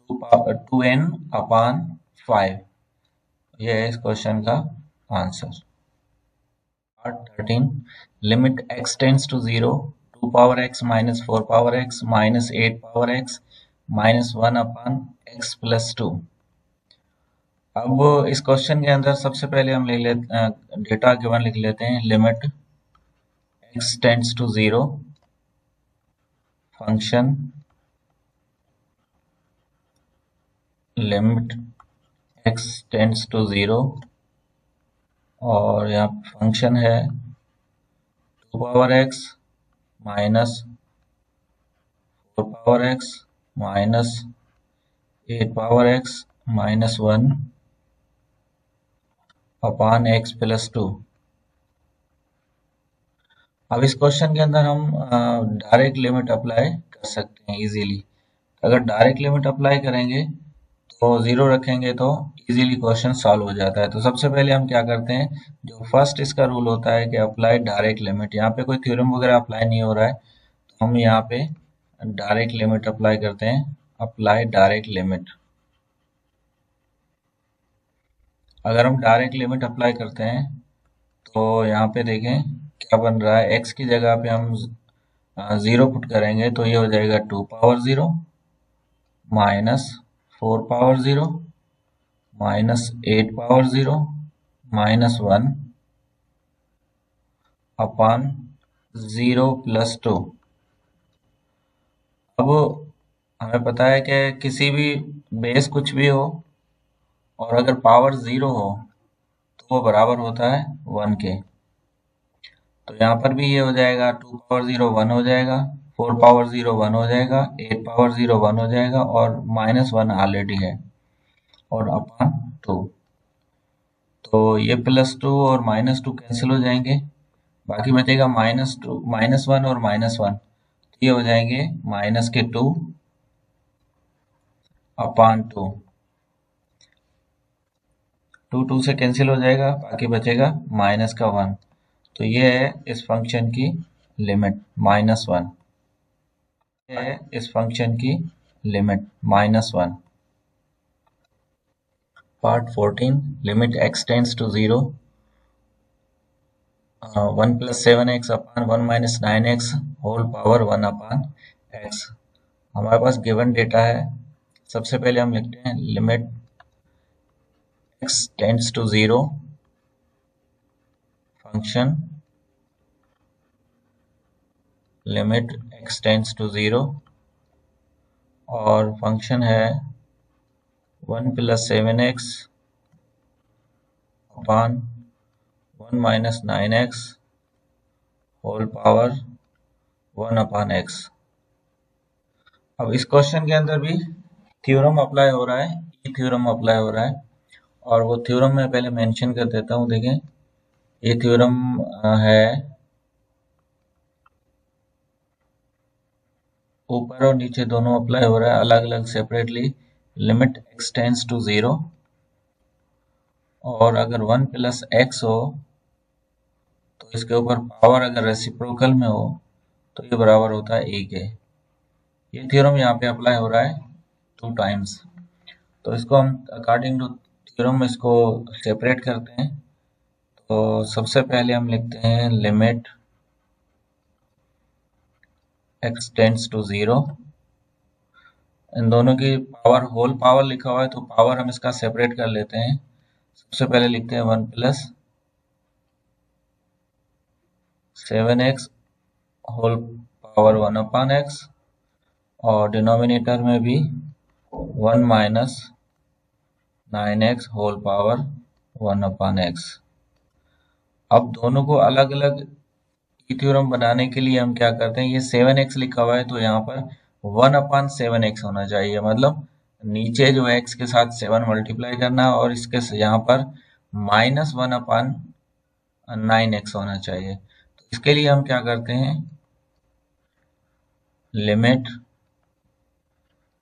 2n/5। ये है इस क्वेश्चन का answer. Part 13 limit x tends to 0 2x - 4x - 8x -1/x + 2। अब इस क्वेश्चन के अंदर सबसे पहले हम लिख लेते डेटा गिवन लिख लेते हैं। Limit x tends to 0 function limit x tends to 0 और यहाँ फंक्शन है 2x - 4x - 8x -1/x + 2। अब इस क्वेश्चन के अंदर हम डायरेक्ट लिमिट अप्लाई कर सकते हैं इजीली। अगर डायरेक्ट लिमिट अप्लाई करेंगे तो 0 रखेंगे तो इजीली क्वेश्चन सॉल्व हो जाता है। तो सबसे पहले हम क्या करते हैं, जो फर्स्ट इसका रूल होता है कि अप्लाई डायरेक्ट लिमिट। यहाँ पे कोई थ्योरम वगैरह अप्लाई नहीं हो रहा है तो हम यहाँ पे डायरेक्ट लिमिट अप्लाई करते हैं। Apply direct limit. अगर हम डायरेक्ट लिमिट अप्लाई करते हैं तो यहाँ पे देखें क्या बन रहा है। x की जगह पे हम 0 पुट करेंगे तो ये हो जाएगा 2/0 -4/0 -8/0 -1/0 + 2। अब हमें पता है कि किसी भी बेस कुछ भी हो और अगर पावर 0 हो तो वो बराबर होता है 1 के। तो यहाँ पर भी ये हो जाएगा 2/0 1 हो जाएगा, 4 पावर 0 1 हो जाएगा, 8 पावर 0 1 हो जाएगा और -1 ऑलरेडी है और अपॉन 2। तो ये +2 और -2 कैंसिल हो जाएंगे, बाकी बचेगा -2 -1 और -1, ये हो जाएंगे -2 अपॉन 2। 2 से कैंसिल हो जाएगा, बाकी बचेगा -1। तो ये है इस फंक्शन की लिमिट -1, है इस फंक्शन की limit -1। Part 14, limit x tends to 0, 1 + 7x upon 1 - 9x whole power 1 upon x। हमारे पास गिवन डेटा है। सबसे पहले हम लिखते हैं limit x tends to 0, function limit x tends to 0 और फंक्शन है 1 + 7x upon 1 - 9x whole power 1 upon x। अब इस क्वेश्चन के अंदर भी थ्योरम अप्लाई हो रहा है, ये थ्योरम अप्लाई हो रहा है और वो थ्योरम मैं पहले मेंशन कर देता हूँ। देखें, ये थ्योरम है ऊपर और नीचे दोनों अप्लाई हो रहा है, अलग अलग separately. Limit x tends to 0 और अगर 1 + x हो तो इसके ऊपर पावर अगर रेसिप्रोकल में हो तो ये बराबर होता है a के। ये थ्योरम यहाँ पे अप्लाई हो रहा है 2 टाइम्स। तो इसको हम अकॉर्डिंग टू थ्योरम इसको सेपरेट करते हैं। तो सबसे पहले हम लिखते हैं लिमिट x टेंड्स टू 0, इन दोनों की पावर होल पावर लिखा हुआ है तो पावर हम इसका सेपरेट कर लेते हैं। सबसे पहले लिखते हैं 1 + 7x whole power 1 upon x और डिनोमिनेटर में भी 1 - 9x whole power 1 upon x। अब दोनों को अलग अलग थ्योरम बनाने के लिए हम क्या करते हैं, ये 7x लिखा हुआ है तो यहाँ पर 1 अपॉन 7x होना चाहिए, मतलब नीचे जो x के साथ 7 मल्टीप्लाई करना और इसके यहाँ पर -1 अपॉन 9x होना चाहिए। तो इसके लिए हम क्या करते हैं, लिमिट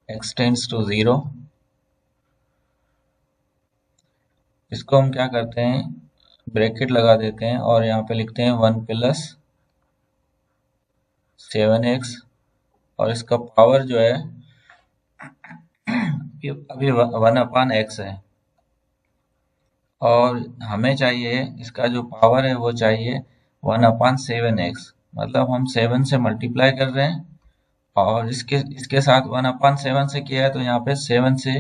x टेंड्स टू 0, इसको हम क्या करते हैं, ब्रैकेट लगा देते हैं और यहाँ पे लिखते हैं 1 + 7x और इसका पावर जो है अभी 1 अपॉन x है और हमें चाहिए इसका जो पावर है वो चाहिए 1 अपॉन 7x, मतलब हम 7 से मल्टीप्लाई कर रहे हैं और इसके साथ 1 अपॉन 7 से किया है तो यहाँ पे 7 से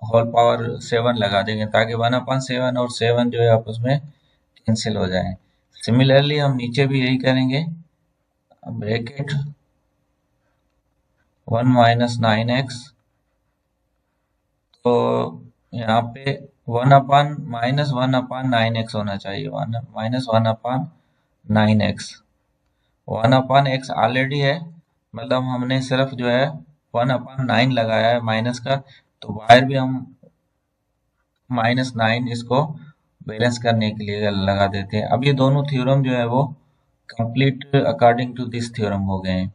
होल पावर 7 लगा देंगे ताकि 1 अपॉन 7 और 7 जो है आपस में कैंसिल हो जाए। सिमिलरली हम नीचे भी यही करेंगे, ब्रैकेट 1 - 9x, तो यहाँ पे 1 अपॉन -1 अपॉन 9x होना चाहिए, -1 upon 9x। 1 upon x already है, मतलब हमने सिर्फ जो है 1 अपॉन 9 लगाया है माइनस का, तो बाहर भी हम -9 इसको बैलेंस करने के लिए लगा देते हैं। अब ये दोनों थ्योरम जो है वो complete according to this theorem हो गए हैं।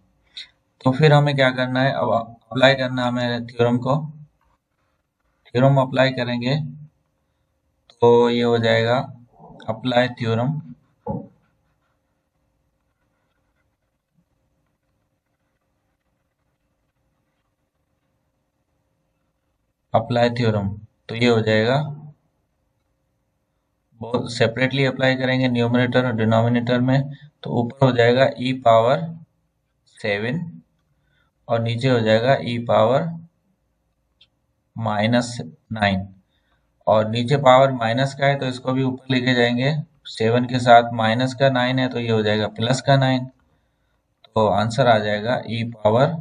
तो फिर हमें क्या करना है, अब अप्लाई करना है हमें थ्योरम को। थ्योरम अप्लाई करेंगे तो ये हो जाएगा अप्लाई थ्योरम, अप्लाई थ्योरम, तो ये हो जाएगा, बहुत सेपरेटली अप्लाई करेंगे न्यूमरेटर और डिनोमिनेटर में, तो ऊपर हो जाएगा e पावर 7 और नीचे हो जाएगा e पावर -9 और नीचे पावर माइनस का है तो इसको भी ऊपर लेके जाएंगे, 7 के साथ माइनस का 9 है तो ये हो जाएगा प्लस का 9, तो आंसर आ जाएगा e पावर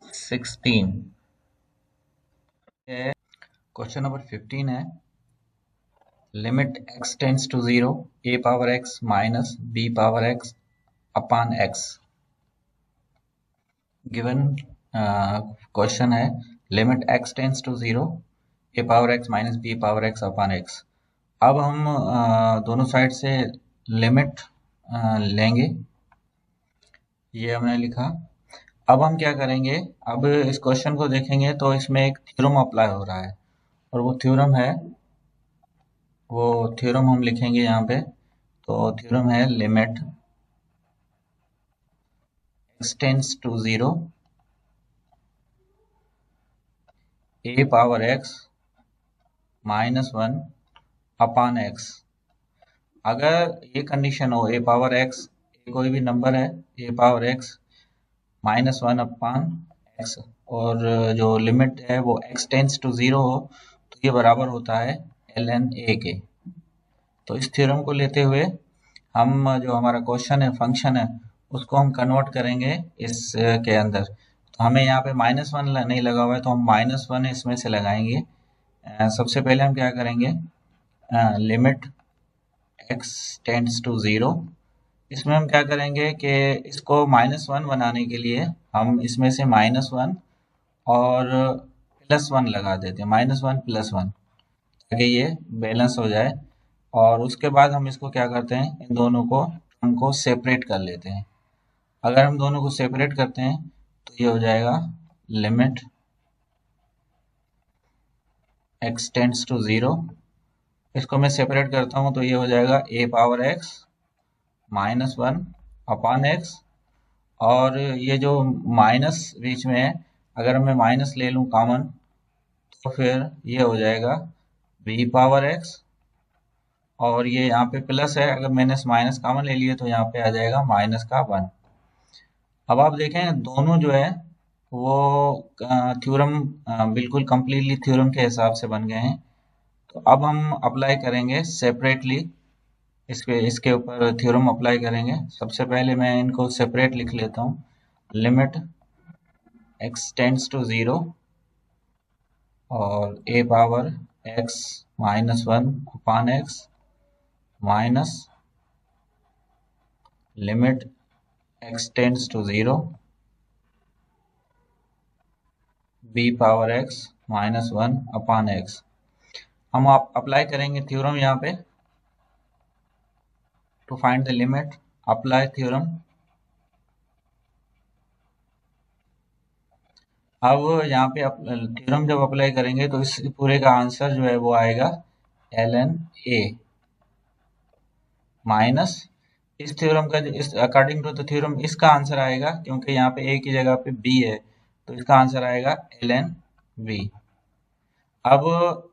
16। क्वेश्चन नंबर 15 है, limit x tends to 0, a power x minus b power x upon x। Given question है limit x tends to 0 a power x minus b power x upon x। अब हम दोनों साइड से लिमिट लेंगे, ये हमने लिखा। अब हम क्या करेंगे, अब इस क्वेश्चन को देखेंगे तो इसमें एक थ्योरम अप्लाई हो रहा है, और वो थ्योरम हम लिखेंगे यहाँ पे। तो थ्योरम है limit x tends to 0 a power x minus 1 upon x। अगर ये कंडीशन हो a पावर x, कोई भी नंबर है a power x minus 1 upon x, और जो लिमिट है वो x टेंस टू 0 हो, तो ये बराबर होता है ln a के। तो इस थ्योरम को लेते हुए हम जो हमारा क्वेश्चन है फंक्शन है उसको हम कन्वर्ट करेंगे इस के अंदर। तो हमें यहाँ पे -1 नहीं लगा हुआ है, तो हम -1 इसमें से लगाएंगे। सबसे पहले हम क्या करेंगे, लिमिट x टेंड्स टू 0, इसमें हम क्या करेंगे कि इसको -1 बनाने के लिए हम इसमें से -1 और +1 लगा देते हैं, -1 +1, ताकि ये बैलेंस हो जाए। और उसके बाद हम इसको क्या करते हैं, इन दोनों को हमको सेपरेट कर लेते हैं। अगर हम दोनों को सेपरेट करते हैं तो ये हो जाएगा लिमिट x टेंड्स टू 0। इसको मैं सेपरेट करता हूँ तो ये हो जाएगा a power x minus 1 upon x, और ये जो माइनस बीच में है, अगर मैं माइनस ले लूँ कॉमन तो फिर ये हो जाएगा b पावर x, और ये यहाँ पे प्लस है, अगर मैंने माइनस कॉमन ले लिए तो यहाँ पे आ जाएगा माइनस का 1। अब आप देखें दोनों जो है वो थ्योरम बिल्कुल कंप्लीटली थ्योरम के हिसाब से बन गए हैं। तो अब हम अप्लाई करेंगे सेपरेटली, इसके ऊपर थ्योरम अप्लाई करेंगे। सबसे पहले मैं इनको सेपरेट लिख लेता हूँ। लिमिट x टेंड्स टू 0 और a power x minus 1 upon x minus limit x tends to 0 b power x minus 1 upon x। हम अप्लाई करेंगे थ्योरम यहाँ पे। To find the limit apply theorem. अब यहाँ पे थ्योरम जब अप्लाई करेंगे तो इस पूरे का आंसर जो है वो आएगा ln a माइनस इस थ्योरम का, इस अकॉर्डिंग टू द थ्योरम इसका आंसर आएगा, क्योंकि यहाँ पे a की जगह पे b है तो इसका आंसर आएगा ln b। अब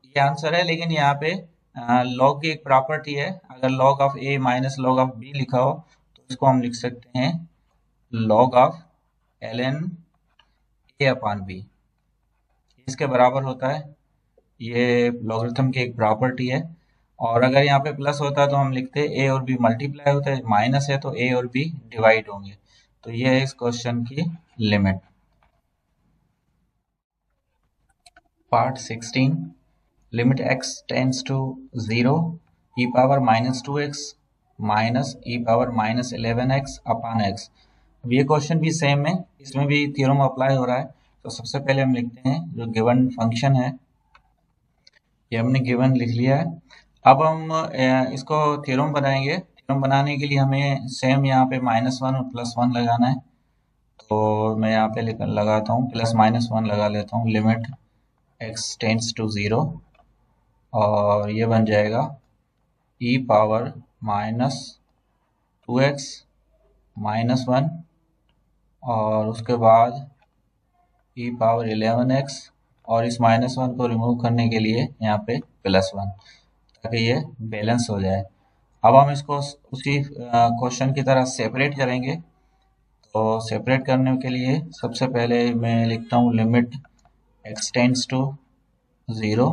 ये आंसर है, लेकिन यहाँ पे लॉग की एक प्रॉपर्टी है, अगर log of a minus log of b लिखा हो तो इसको हम लिख सकते हैं log of ln a upon b, इसके बराबर होता है। ये लॉगरिथम की एक प्रॉपर्टी है। और अगर यहाँ पे प्लस होता तो हम लिखते a और b मल्टीप्लाई होता है, माइनस है तो a और b डिवाइड होंगे। तो ये है इस क्वेश्चन की limit. Part 16 limit x tends to 0 e power minus 2x minus e power minus 11x upon x। अब ये क्वेश्चन भी सेम है, इसमें भी थ्योरम अप्लाई हो रहा है। तो सबसे पहले हम लिखते हैं जो गिवन फंक्शन है, ये हमने गिवन लिख लिया है। अब हम इसको थ्योरम बनाएंगे। थ्योरम बनाने के लिए हमें सेम यहाँ पे -1 और +1 लगाना है। तो मैं यहाँ पे लगाता हूँ +-1 लगा लेता हूँ। लिमिट x टेंड्स टू 0 और ये बन जाएगा e power minus 2x minus 1 और उसके बाद e पावर 11x, और इस -1 को रिमूव करने के लिए यहाँ पे +1, ताकि ये बैलेंस हो जाए। अब हम इसको उसी क्वेश्चन की तरह सेपरेट करेंगे। तो सेपरेट करने के लिए सबसे पहले मैं लिखता हूँ लिमिट x टेंड्स टू 0,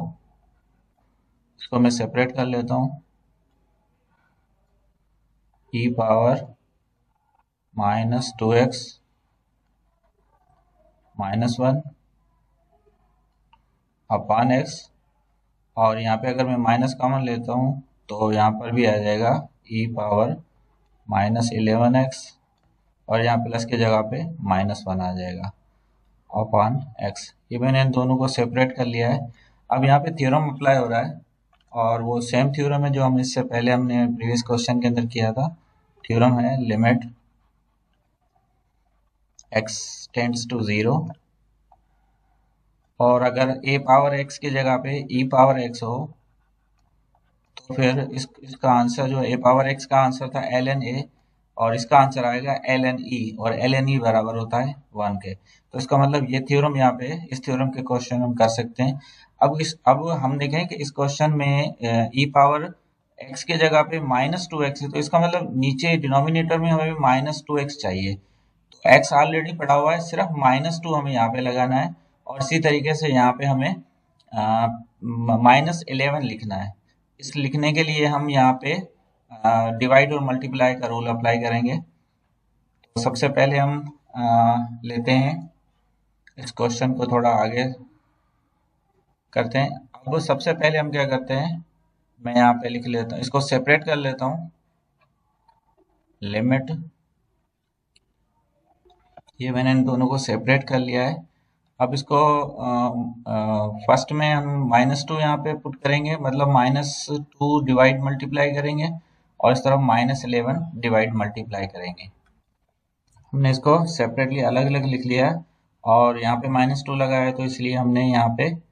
इसको मैं सेपरेट कर लेता हूँ। e power minus 2x minus 1 upon x, और यहाँ पे अगर मैं माइनस कॉमन लेता हूँ तो यहाँ पर भी आ जाएगा e पावर माइनस 11x और यहाँ प्लस की जगह पे -1 आ जाएगा अपॉन x। ये मैंने इन दोनों को सेपरेट कर लिया है। अब यहाँ पे थ्योरम अप्लाई हो रहा है और वो सेम थ्योरम है जो हम इससे पहले हमने प्रीवियस क्वेश्चन के अंदर किया था। थ्योरम है लिमिट x टेंड्स टू 0, और अगर a पावर x की जगह पे e पावर x हो तो फिर इसका आंसर जो a पावर x का आंसर था ln a, और इसका आंसर आएगा ln e, और ln e बराबर होता है 1 के। तो इसका मतलब ये थ्योरम यहाँ पे, इस थ्योरम के क्वेश्चन हम कर सकते हैं। अब हम देखें कि इस क्वेश्चन में e पावर x की जगह पे -2x है, तो इसका मतलब नीचे डिनोमिनेटर में हमें -2x चाहिए। तो x ऑलरेडी पड़ा हुआ है, सिर्फ -2 हमें यहाँ पे लगाना है, और इसी तरीके से यहाँ पे हमें -11 लिखना है। इस लिखने के लिए हम यहाँ पे डिवाइड और मल्टीप्लाई का रूल अप्लाई करेंगे। तो सबसे पहले हम लेते हैं इस क्वेश्चन को थोड़ा आगे करते हैं। अब सबसे पहले हम क्या करते हैं, मैं यहाँ पे लिख लेता हूँ, इसको सेपरेट कर लेता हूँ। लिमिट, ये मैंने इन दोनों को सेपरेट कर लिया है। अब इसको फर्स्ट में हम -2 यहाँ पे पुट करेंगे, मतलब -2 डिवाइड मल्टीप्लाई करेंगे, और इस तरफ -11 डिवाइड मल्टीप्लाई करेंगे। हमने इसको सेपरेटली अलग अलग लिख लिया है, और यहाँ पे -2 लगा है तो इसलिए हमने यहाँ पे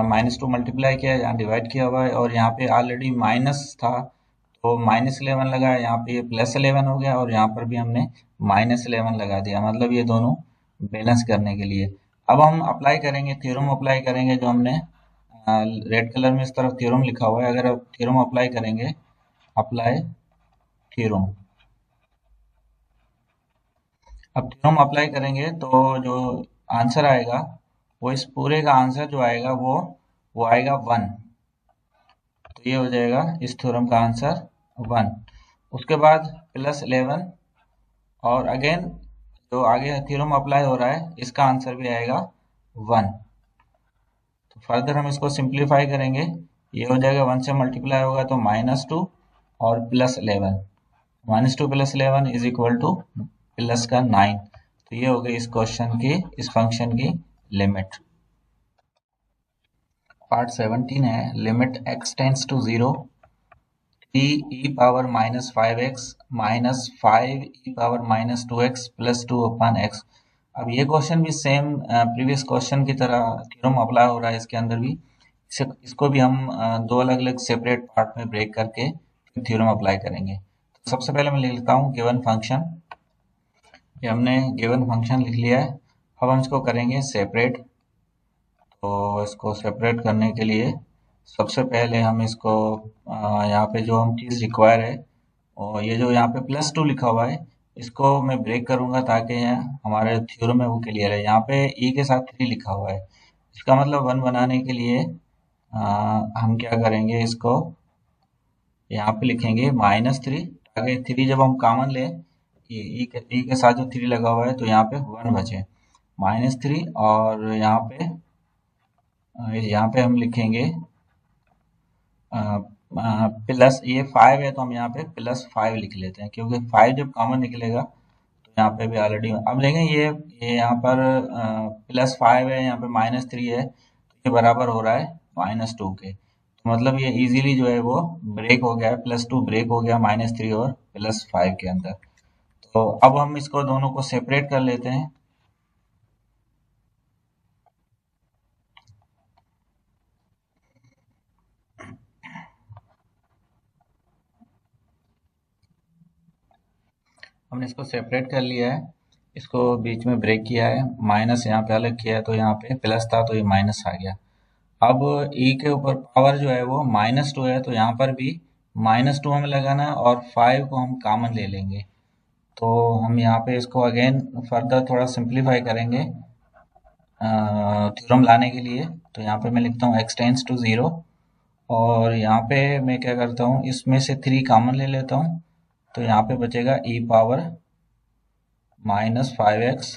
-2 मल्टीप्लाई किया, यहाँ डिवाइड किया हुआ है, और यहाँ पे ऑलरेडी माइनस था तो -11 लगा है, यहाँ पे ये +11 हो गया, और यहाँ पर भी हमने -11 लगा दिया, मतलब ये दोनों बैलेंस करने के लिए। अब हम अप्लाई करेंगे, थ्योरम अप्लाई करेंगे, जो हमने रेड कलर में इस तरफ थ्योरम लिखा हुआ है। अगर आप थ्योरम अप्लाई करेंगे, अप्लाई थ्योरम, अब थ्योरम अप्लाई करेंगे तो जो आंसर आएगा वो, इस पूरे का आंसर जो आएगा वो आएगा 1। तो ये हो जाएगा इस थ्योरम का आंसर 1। उसके बाद +11, और अगेन जो आगे थ्योरम अप्लाई हो रहा है इसका आंसर भी आएगा 1। तो फर्दर हम इसको सिंप्लीफाई करेंगे, ये हो जाएगा 1 से मल्टीप्लाई होगा तो -2 और +11, -2 + 11 इज इक्वल टू प्लस का 9। तो ये हो गई इस क्वेश्चन की, इस फंक्शन की लिमिट। पार्ट 17 है limit x tends to 0 3e power -5x -5e power -2x + 2 upon x। अब ये क्वेश्चन भी सेम प्रीवियस क्वेश्चन की तरह थ्योरम अप्लाई हो रहा है इसके अंदर भी। इसको भी हम दो अलग अलग सेपरेट पार्ट में ब्रेक करके थ्योरम अप्लाई करेंगे। तो सबसे पहले मैं लिख लेता हूँ गिवन फंक्शन। ये हमने गिवन फंक्शन लिख लिया है। अब हम इसको करेंगे सेपरेट। तो इसको सेपरेट करने के लिए सबसे पहले हम इसको यहाँ पे जो हम चीज़ रिक्वायर है, और ये जो यहाँ पे +2 लिखा हुआ है इसको मैं ब्रेक करूंगा ताकि हमारे थ्योरम में वो क्लियर है। यहाँ पे e के साथ 3 लिखा हुआ है, इसका मतलब 1 बनाने के लिए हम क्या करेंगे, इसको यहाँ पे लिखेंगे -3, ताकि 3 जब हम कॉमन लें, e के साथ जो 3 लगा हुआ है तो यहाँ पे 1 बचे, -3, और यहाँ पे हम लिखेंगे प्लस, ये 5 है तो हम यहाँ पे +5 लिख लेते हैं, क्योंकि 5 जब कॉमन निकलेगा तो यहाँ पे भी ऑलरेडी। अब देखें ये यहाँ पर +5 है, यहाँ पे -3 है, तो ये बराबर हो रहा है -2 के। तो मतलब ये इजीली जो है वो ब्रेक हो गया है, +2 ब्रेक हो गया -3 और +5 के अंदर। तो अब हम इसको दोनों को सेपरेट कर लेते हैं। हमने इसको सेपरेट कर लिया है, इसको बीच में ब्रेक किया है, माइनस यहाँ पे अलग किया है, तो यहाँ पे प्लस था तो ये माइनस आ गया। अब e के ऊपर पावर जो है वो -2 है, तो यहाँ पर भी -2 हमें लगाना है, और 5 को हम कॉमन ले लेंगे। तो हम यहाँ पे इसको अगेन फर्दर थोड़ा सिंप्लीफाई करेंगे थ्योरम लाने के लिए। तो यहाँ पे मैं लिखता हूँ x टेंड्स टू 0, और यहाँ पे मैं क्या करता हूँ, इसमें से 3 कॉमन ले लेता हूँ, तो यहाँ पे बचेगा e पावर -5x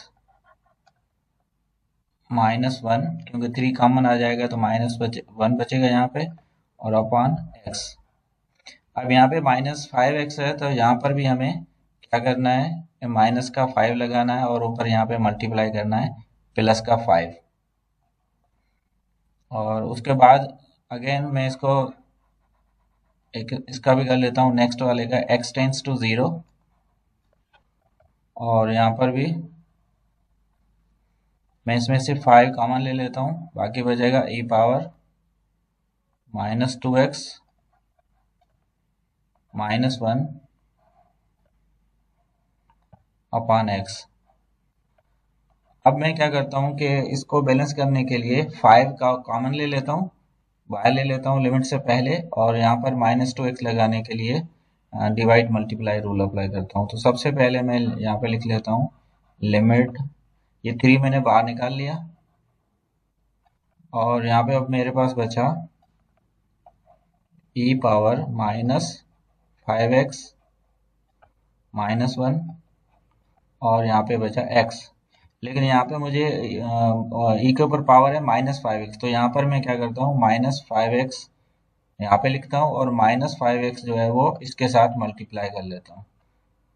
-1, क्योंकि 3 कॉमन आ जाएगा तो -1 बचेगा यहाँ पे, और अपॉन x। अब यहाँ पे -5x है, तो यहाँ पर भी हमें क्या करना है, माइनस का 5 लगाना है और ऊपर यहाँ पे मल्टीप्लाई करना है प्लस का 5। और उसके बाद अगेन मैं इसको एक इसका भी कर लेता हूँ, नेक्स्ट वाले का x टेंस टू 0, और यहाँ पर भी मैं इसमें से 5 कॉमन ले लेता हूँ, बाकी बचेगा e power -2x -1 upon x। अब मैं क्या करता हूँ कि इसको बैलेंस करने के लिए 5 का कॉमन ले लेता हूँ, बाहर ले लेता हूँ लिमिट से पहले, और यहाँ पर -2x लगाने के लिए डिवाइड मल्टीप्लाई रूल अप्लाई करता हूँ। तो सबसे पहले मैं यहाँ पे लिख लेता हूँ लिमिट, ये 3 मैंने बाहर निकाल लिया, और यहाँ पे अब मेरे पास बचा e पावर -5x -1, और यहाँ पे बचा x। लेकिन यहाँ पे मुझे e के ऊपर पावर है -5x, तो यहाँ पर मैं क्या करता हूँ -5x यहाँ पे लिखता हूँ, और -5x जो है वो इसके साथ मल्टीप्लाई कर लेता हूँ,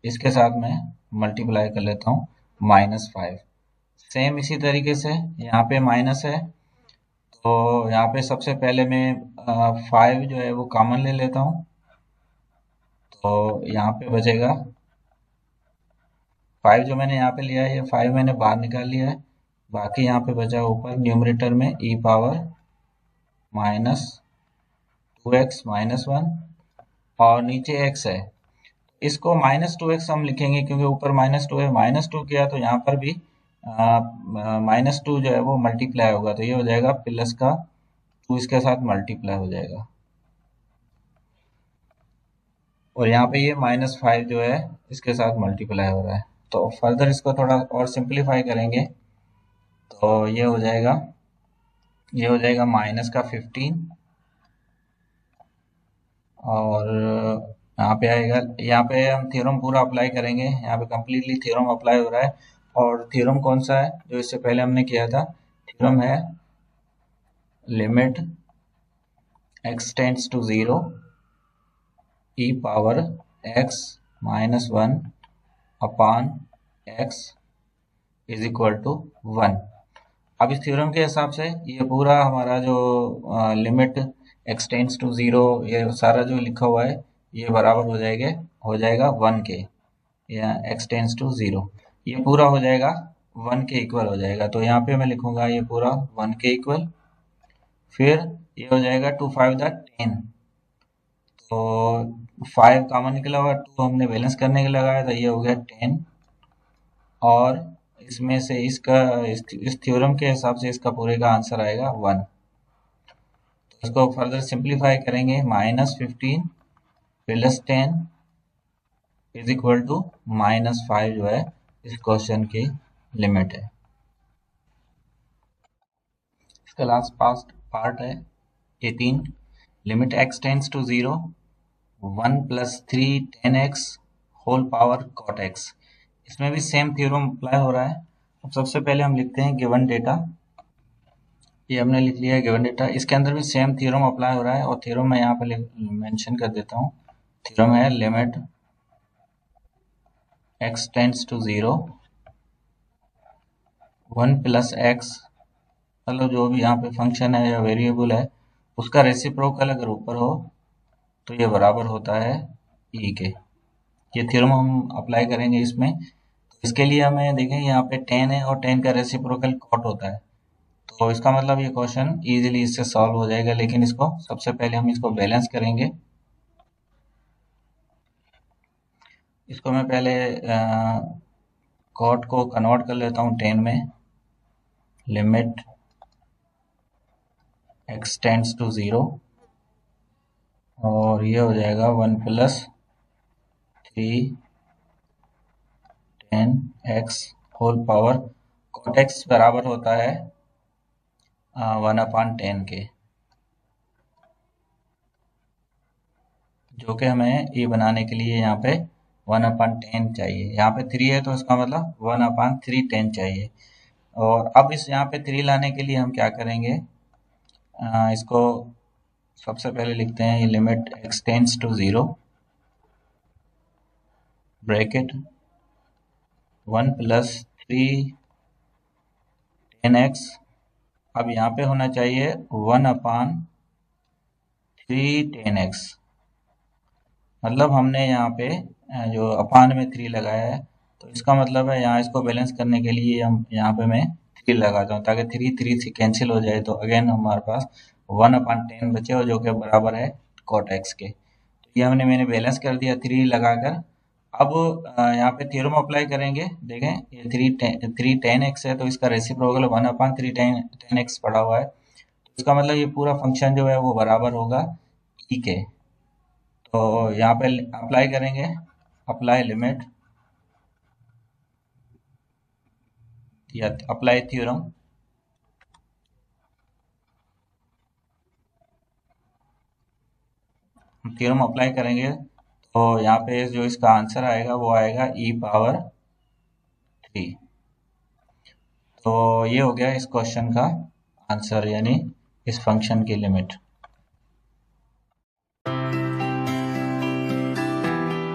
इसके साथ मैं मल्टीप्लाई कर लेता हूँ -5। सेम इसी तरीके से यहाँ पे माइनस है, तो यहाँ पे सबसे पहले मैं 5 जो है वो कॉमन ले लेता हूँ, तो यहाँ पे बचेगा 5 जो मैंने यहाँ पे लिया है, ये 5 मैंने बाहर निकाल लिया है, बाकी यहाँ पे बचा ऊपर न्यूमरेटर में e पावर -2x -1, और नीचे x है। इसको -2x हम लिखेंगे क्योंकि ऊपर -2 है, -2 किया तो यहाँ पर भी -2 जो है वो मल्टीप्लाई होगा, तो ये हो जाएगा प्लस का 2 इसके साथ मल्टीप्लाई हो जाएगा, और यहाँ पे ये -5 जो है इसके साथ मल्टीप्लाई हो रहा है। तो फर्दर इसको थोड़ा और सिंप्लीफाई करेंगे, तो ये हो जाएगा माइनस का 15, और यहाँ पे आएगा, यहाँ पे हम थ्योरम पूरा अप्लाई करेंगे, यहाँ पे कम्प्लीटली थ्योरम अप्लाई हो रहा है। और थ्योरम कौन सा है जो इससे पहले हमने किया था, थ्योरम है limit x tends to 0 e power x -1 upon x is equal to 1। अब इस थ्योरम के हिसाब से ये पूरा हमारा जो लिमिट x टेंड्स टू 0, ये सारा जो लिखा हुआ है ये बराबर हो जाएगा 1 के, या x टेंड्स टू 0 ये पूरा हो जाएगा 1 के इक्वल हो जाएगा। तो यहाँ पे मैं लिखूंगा ये पूरा 1 के इक्वल, फिर ये हो जाएगा 2 5 10, तो 5 कॉमन निकला हुआ, 2 हमने बैलेंस करने के लगाया, तो ये हो गया 10, और इसमें से इस थ्योरम के हिसाब से इसका पूरे का आंसर आएगा 1। तो इसको फर्दर सिंप्लीफाई करेंगे, -15 प्लस 10 इज इक्वल टू -5 जो है इस क्वेश्चन की लिमिट है। इसका लास्ट पार्ट है 18, limit x tends to 0 1 + 3 10x whole power cot x। इसमें भी सेम थ्योरम अप्लाई हो रहा है। अब सबसे पहले हम लिखते हैं गिवन डेटा, ये हमने लिख लिया है गिवन डेटा, इसके अंदर भी सेम थ्योरम अप्लाई हो रहा है, और थ्योरम मैं यहाँ पे मेंशन कर देता हूँ। थ्योरम है limit x tends to 0 1 + x, मतलब जो भी यहाँ पे फंक्शन है या वेरिएबल है उसका रेसिप्रोकल अगर ऊपर हो तो ये बराबर होता है e के। ये थ्योरम हम अप्लाई करेंगे इसमें, तो इसके लिए हमें देखें यहाँ पे 10 है और 10 का रेसिप्रोकल कॉट होता है, तो इसका मतलब ये क्वेश्चन इजीली इससे सॉल्व हो जाएगा। लेकिन इसको सबसे पहले हम इसको बैलेंस करेंगे। इसको मैं पहले कॉट को कन्वर्ट कर लेता हूँ 10 में, लिमिट x टेंड्स टू 0, और ये हो जाएगा 1 + 3 10x whole power cot x बराबर होता है 1/10 के, जो कि हमें ये बनाने के लिए यहाँ पे 1/10 चाहिए। यहाँ पे 3 है तो इसका मतलब 1/3 चाहिए। और अब इस यहाँ पे 3 लाने के लिए हम क्या करेंगे, इसको सबसे पहले लिखते हैं, ये limit x tends to 0 bracket 1 plus 3 10x, अब यहाँ पे होना चाहिए 1/3 10x, मतलब हमने यहाँ पे जो अपान में 3 लगाया है, तो इसका मतलब है यहाँ इसको बैलेंस करने के लिए हम यहाँ पे मैं 3 लगाता हूँ ताकि 3 से कैंसिल हो जाए, तो अगेन हमारे पास 1/10 बचे और जो कि बराबर है cot x के। तो ये मैंने बैलेंस कर दिया 3 लगाकर। अब यहाँ पे थ्योरम अप्लाई करेंगे, देखें ये 3 10x है, तो इसका रेसिप्रोकल 1/3 10x पड़ा हुआ है, तो इसका मतलब ये पूरा फंक्शन जो है वो बराबर होगा e के। तो यहाँ पे अप्लाई करेंगे, अप्लाई लिमिट या अप्लाई थ्योरम, थ्योरम अप्लाई करेंगे तो यहाँ पे जो इसका आंसर आएगा वो आएगा e⁻3। तो ये हो गया इस क्वेश्चन का आंसर, यानी इस फंक्शन की लिमिट।